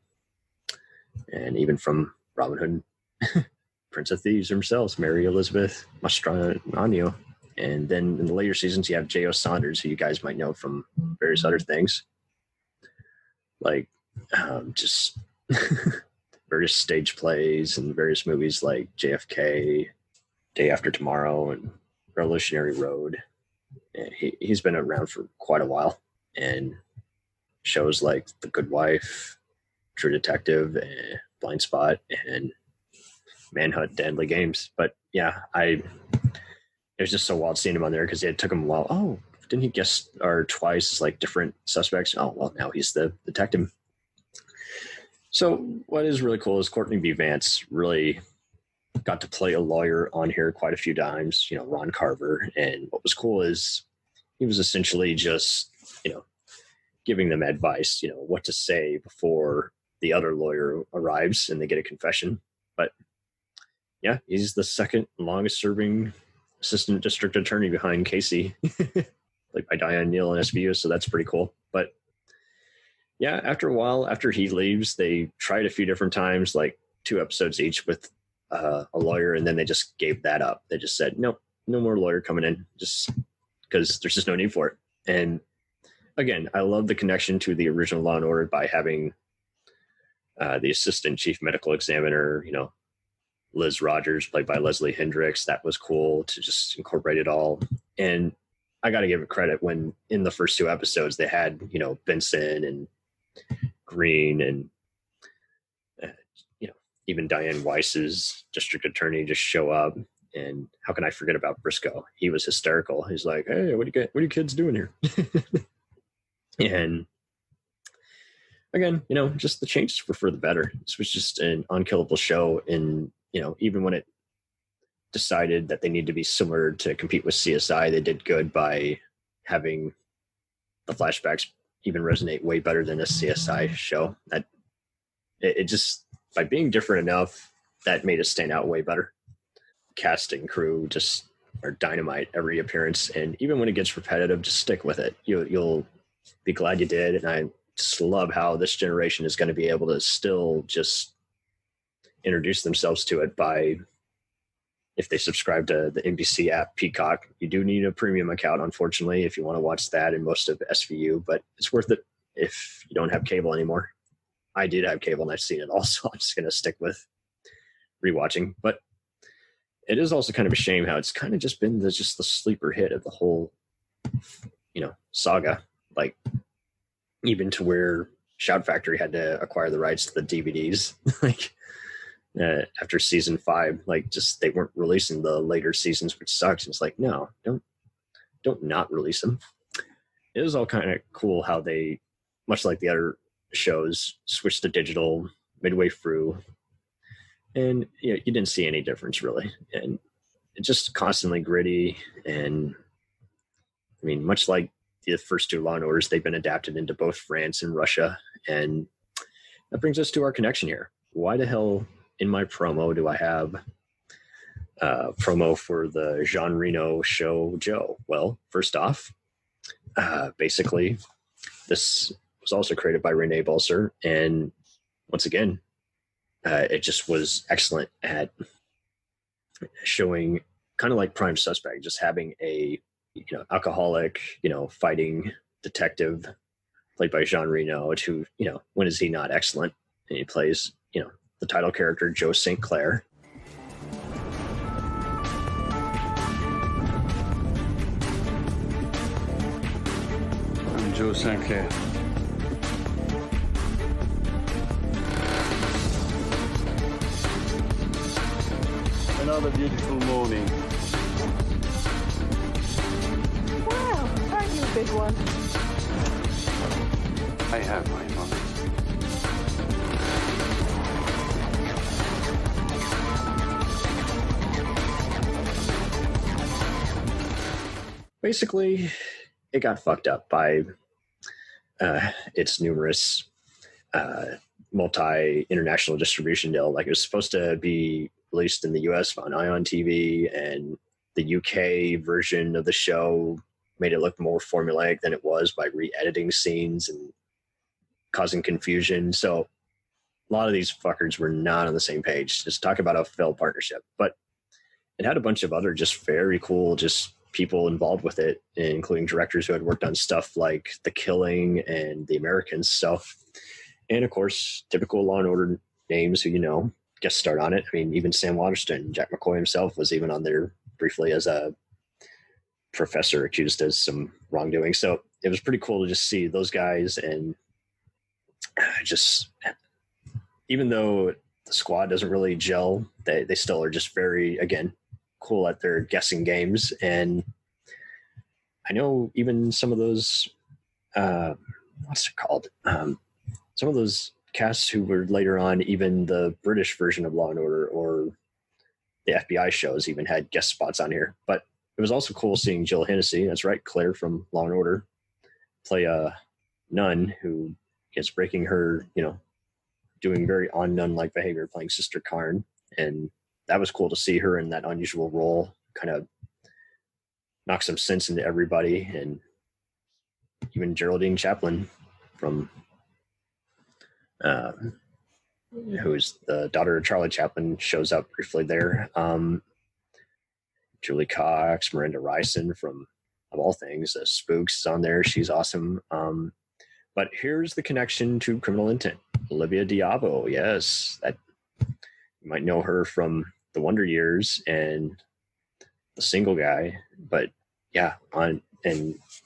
and even from Robin Hood, Prince of Thieves themselves, Mary Elizabeth Mastrano. And then in the later seasons, you have J.O. Saunders, who you guys might know from various other things, like just various stage plays and various movies like JFK, Day After Tomorrow, and Revolutionary Road. And he's been around for quite a while, and shows like The Good Wife, True Detective, Blind Spot, and Manhunt, Deadly Games. But yeah, it was just so wild seeing him on there because it took him a while. Oh, didn't he guest star twice as like different suspects? Oh, well, now he's the detective. So what is really cool is Courtney B Vance really got to play a lawyer on here quite a few times, Ron Carver. And what was cool is he was essentially just, giving them advice, what to say before the other lawyer arrives and they get a confession. But yeah, he's the second longest serving assistant district attorney behind Casey, played by Diane Neal in SVU. So that's pretty cool. But yeah, after a while, after he leaves, they tried a few different times, like 2 episodes each with a lawyer, and then they just gave that up. They just said, nope, no more lawyer coming in, just because there's just no need for it. And again, I love the connection to the original Law and Order by having the assistant chief medical examiner, Liz Rogers, played by Leslie Hendricks. That was cool to just incorporate it all. And I got to give it credit when in the first 2 episodes they had, Benson and Green and even Diane Weiss's district attorney just show up. And how can I forget about Briscoe? He was hysterical. He's like, hey, what are you kids doing here? And again, just the changes were for the better. This was just an unkillable show. And, even when it decided that they need to be similar to compete with CSI, they did good by having the flashbacks even resonate way better than a CSI show. That it just, by being different enough, that made it stand out way better. Cast and crew just are dynamite every appearance, and even when it gets repetitive, just stick with it. You'll be glad you did. And I just love how this generation is going to be able to still just introduce themselves to it by, if they subscribe to the NBC app, Peacock. You do need a premium account, unfortunately, if you want to watch that and most of SVU, but it's worth it if you don't have cable anymore. I did have cable and I've seen it all, so I'm just going to stick with rewatching. But it is also kind of a shame how it's kind of just been the sleeper hit of the whole, saga. Like, even to where Shout Factory had to acquire the rights to the DVDs. Like, after season 5, like, just they weren't releasing the later seasons, which sucks. And it's like, no, don't not release them. It was all kind of cool how they, much like the other shows, switched to digital midway through, and you didn't see any difference really. And it's just constantly gritty. And I mean, much like the first 2 Law and Orders, they've been adapted into both France and Russia. And that brings us to our connection here. Why the hell in my promo do I have promo for the Jean Reno show Joe? Well, first off, basically, this was also created by Rene Belcer. And once again, it just was excellent at showing, kind of like Prime Suspect, just having a alcoholic, fighting detective played by Jean Reno, who, when is he not excellent? And he plays, the title character, Joe St. Clair. Joe Sinclair. Another beautiful morning. Wow, aren't you a big one? I have my moments. Basically, it got fucked up by its numerous multi-international distribution deal. Like, it was supposed to be released in the US on Ion TV, and the UK version of the show made it look more formulaic than it was by re-editing scenes and causing confusion. So a lot of these fuckers were not on the same page. Just talk about a failed partnership. But it had a bunch of other just very cool just people involved with it, including directors who had worked on stuff like The Killing and The Americans. So, and of course, typical Law and Order names who, you know, guest starred on it. I mean, even Sam Waterston, Jack McCoy himself was even on there briefly as a professor accused of some wrongdoing. So it was pretty cool to just see those guys, and just, even though the squad doesn't really gel, they still are just very, again, cool at their guessing games. And I know even some of those, what's it called? Some of those casts who were later on, even the British version of Law and Order or the FBI shows even had guest spots on here. But it was also cool seeing Jill Hennessy, that's right, Claire from Law and Order, play a nun who gets breaking her, you know, doing very nun-like behavior, playing Sister Karn. And that was cool to see her in that unusual role, kind of knock some sense into everybody. And even Geraldine Chaplin from, who's the daughter of Charlie Chaplin, shows up briefly there. Julie Cox, Miranda Rison from, of all things, Spooks is on there. She's awesome. But here's the connection to Criminal Intent. Olivia Diabo, yes. That, you might know her from The Wonder Years and The Single Guy. But yeah, and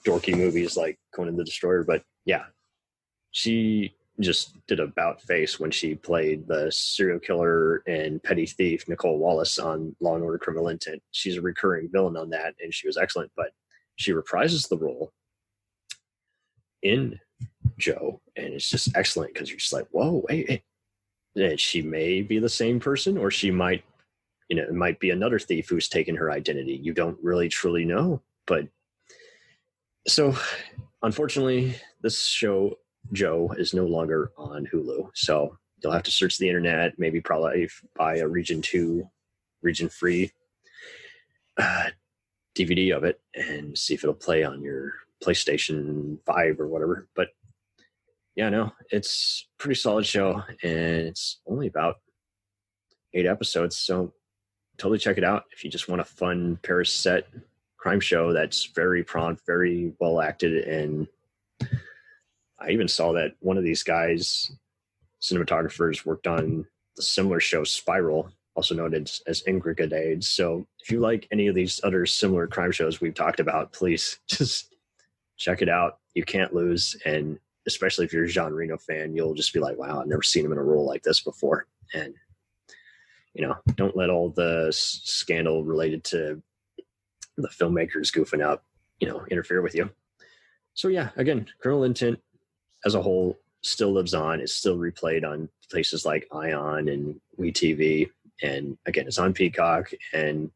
dorky movies like Conan the Destroyer. But yeah, she just did a about face when she played the serial killer and petty thief Nicole Wallace on Law and Order Criminal Intent. She's a recurring villain on that, and she was excellent. But she reprises the role in Joe, and it's just excellent because you're just like, whoa, wait. And she may be the same person, or she might, you know, it might be another thief who's taken her identity. You don't really truly know. But so unfortunately, this show, Joe, is no longer on Hulu. So you'll have to search the internet, maybe probably buy a region free DVD of it, and see if it'll play on your PlayStation 5 or whatever. But yeah, no, it's a pretty solid show, and it's only about 8 episodes. So totally check it out if you just want a fun Paris set crime show that's very prompt, very well acted. And I even saw that one of these guys, cinematographers, worked on the similar show Spiral, also known as Ingrid. So if you like any of these other similar crime shows we've talked about, please just check it out. You can't lose. And especially if you're a Jean Reno fan, you'll just be like, wow, I've never seen him in a role like this before. And, you know, don't let all the scandal related to the filmmakers goofing up, you know, interfere with you. So yeah, again, Criminal Intent as a whole still lives on. It's still replayed on places like Ion and WeTV. And again, it's on Peacock. And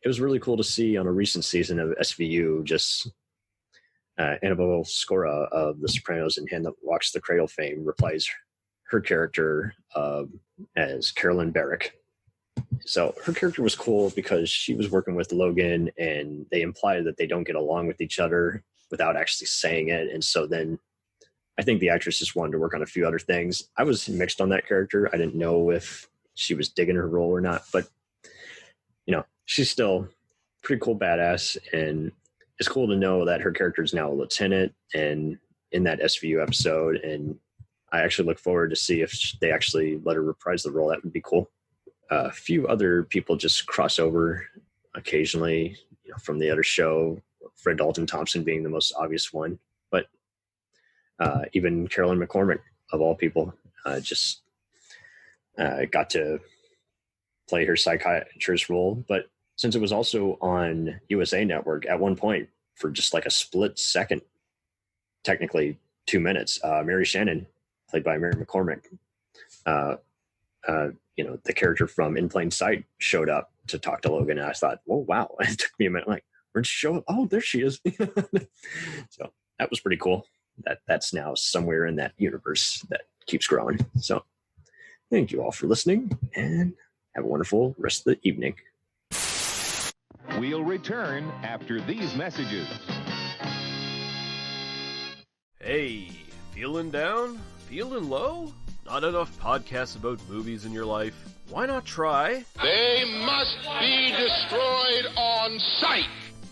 it was really cool to see on a recent season of SVU, just Annabelle Scora of The Sopranos and Hand That Walks the Cradle fame replies her character as Carolyn Barrick. So her character was cool because she was working with Logan, and they implied that they don't get along with each other without actually saying it. And so then I think the actress just wanted to work on a few other things. I was mixed on that character. I didn't know if she was digging her role or not, but you know, she's still pretty cool badass, and it's cool to know that her character is now a lieutenant and in that SVU episode. And I actually look forward to see if they actually let her reprise the role. That would be cool. A few other people just cross over occasionally, you know, from the other show, Fred Dalton Thompson being the most obvious one. But Even Carolyn McCormick, of all people, just got to play her psychiatrist role. But since it was also on USA Network at one point for just like a split second, technically 2 minutes, Mary Shannon, played by Mary McCormick, the character from In Plain Sight, showed up to talk to Logan. And I thought, oh, wow. It took me a minute, like, where'd she show up? Oh, there she is. So that was pretty cool. That's now somewhere in that universe that keeps growing. So thank you all for listening, and have a wonderful rest of the evening. We'll return after these messages. Hey, feeling down? Feeling low? Not enough podcasts about movies in your life? Why not try They must be destroyed on sight.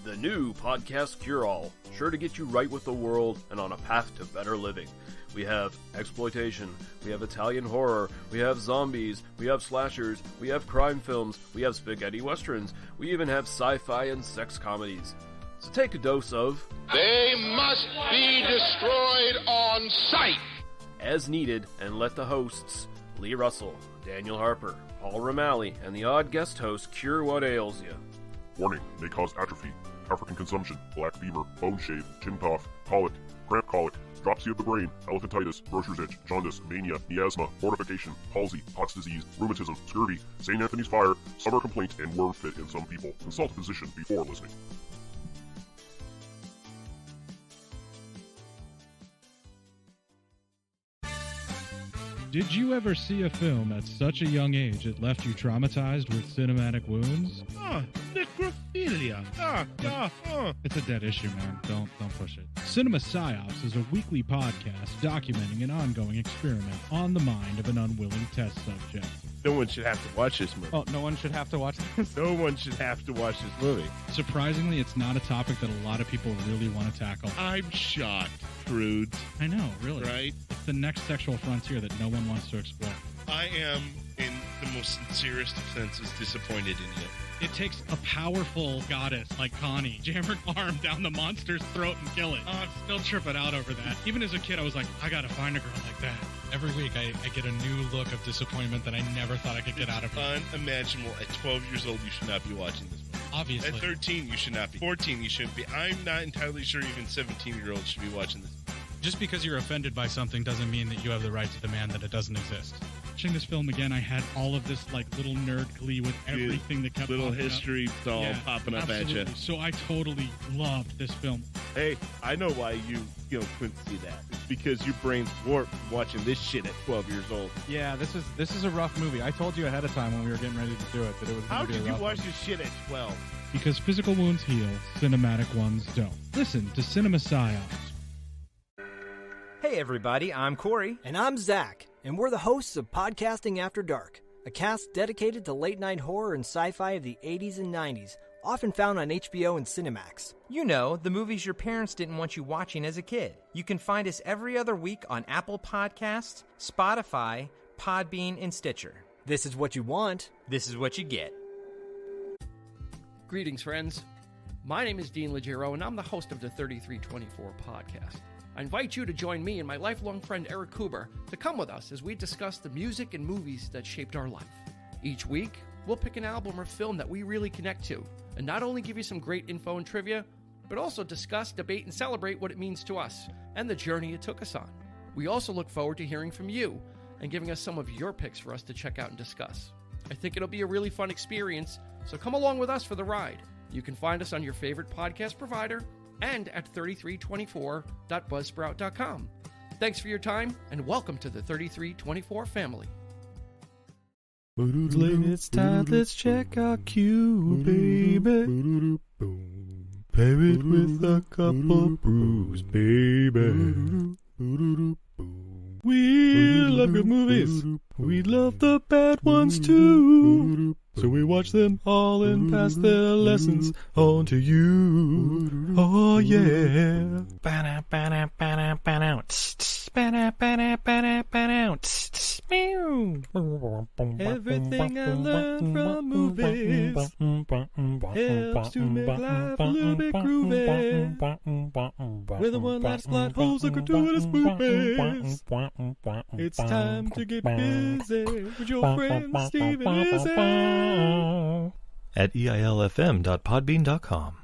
the new Podcast Cure-All, sure to get you right with the world and on a path to better living. We have exploitation, we have Italian horror, we have zombies, we have slashers, we have crime films, we have spaghetti westerns, we even have sci-fi and sex comedies. So take a dose of They must be destroyed on sight. as needed, and let the hosts, Lee Russell, Daniel Harper, Paul Romali, and the odd guest host cure what ails you. Warning, may cause atrophy, African consumption, black fever, bone shave, chin cough, colic, cramp colic, dropsy of the brain, elephantitis, grocer's itch, jaundice, mania, miasma, mortification, palsy, Pott's disease, rheumatism, scurvy, St. Anthony's fire, summer complaint, and worm fit in some people. Consult a physician before listening. Did you ever see a film at such a young age it left you traumatized with cinematic wounds? Necrophilia. It's a dead issue, man. Don't push it. Cinema Psyops is a weekly podcast documenting an ongoing experiment on the mind of an unwilling test subject. No one should have to watch this movie. Oh, no one should have to watch this? No one should have to watch this movie. Surprisingly, it's not a topic that a lot of people really want to tackle. I'm shocked, Prudes. I know, really. Right? It's the next sexual frontier that no one wants to explore. I am, in the most sincerest of senses, disappointed in you. It takes a powerful goddess like Connie, jam her arm down the monster's throat and kill it. Oh, I'm still tripping out over that. Even as a kid, I was like, I gotta find a girl like that. Every week, I get a new look of disappointment that I never thought I could get out of her. Unimaginable. At 12 years old, you should not be watching this movie. Obviously. At 13, you should not be. 14, you shouldn't be. I'm not entirely sure even 17-year-olds should be watching this. Just because you're offended by something doesn't mean that you have the right to demand that it doesn't exist. Watching this film again, I had all of this like little nerd glee with everything that kept little popping history up. all popping up absolutely. at you. So I totally loved this film. Hey, I know why you couldn't see that. It's because your brain's warped from watching this shit at 12 years old. Yeah, this is a rough movie. I told you ahead of time when we were getting ready to do it that it was How going to be did a you rough watch one. this shit at 12? Because physical wounds heal, cinematic ones don't. Listen to Cinema Psyops. Hey everybody, I'm Corey. And I'm Zach, and we're the hosts of Podcasting After Dark, a cast dedicated to late-night horror and sci-fi of the 80s and 90s, often found on HBO and Cinemax. You know, the movies your parents didn't want you watching as a kid. You can find us every other week on Apple Podcasts, Spotify, Podbean, and Stitcher. This is what you want. This is what you get. Greetings, friends. My name is Dean Legero, and I'm the host of the 3324 podcast. I invite you to join me and my lifelong friend Eric Kuber to come with us as we discuss the music and movies that shaped our life. Each week, we'll pick an album or film that we really connect to, and not only give you some great info and trivia, but also discuss, debate, and celebrate what it means to us and the journey it took us on. We also look forward to hearing from you and giving us some of your picks for us to check out and discuss. I think it'll be a really fun experience, so come along with us for the ride. You can find us on your favorite podcast provider and at 3324.buzzsprout.com. Thanks for your time, and welcome to the 3324 family. It's time, let's check our cue, baby. Pair it with a couple brews, baby. We love good movies. We love the bad ones too. So we watch them all and pass their lessons on to you. Oh yeah. Everything I learned from movies helps to make life a little bit groovy. With a one-liner plot holes and gratuitous movies. It's time to get busy with your friend Steve and Izzy at eilfm.podbean.com.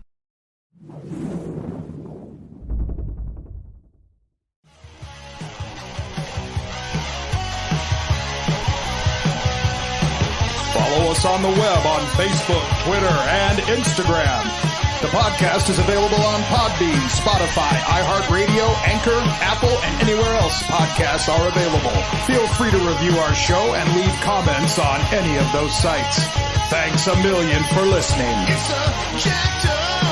Follow us on the web on Facebook, Twitter, and Instagram. The podcast is available on Podbean, Spotify, iHeartRadio, Anchor, Apple, and anywhere else podcasts are available. Feel free to review our show and leave comments on any of those sites. Thanks a million for listening. It's a jacked up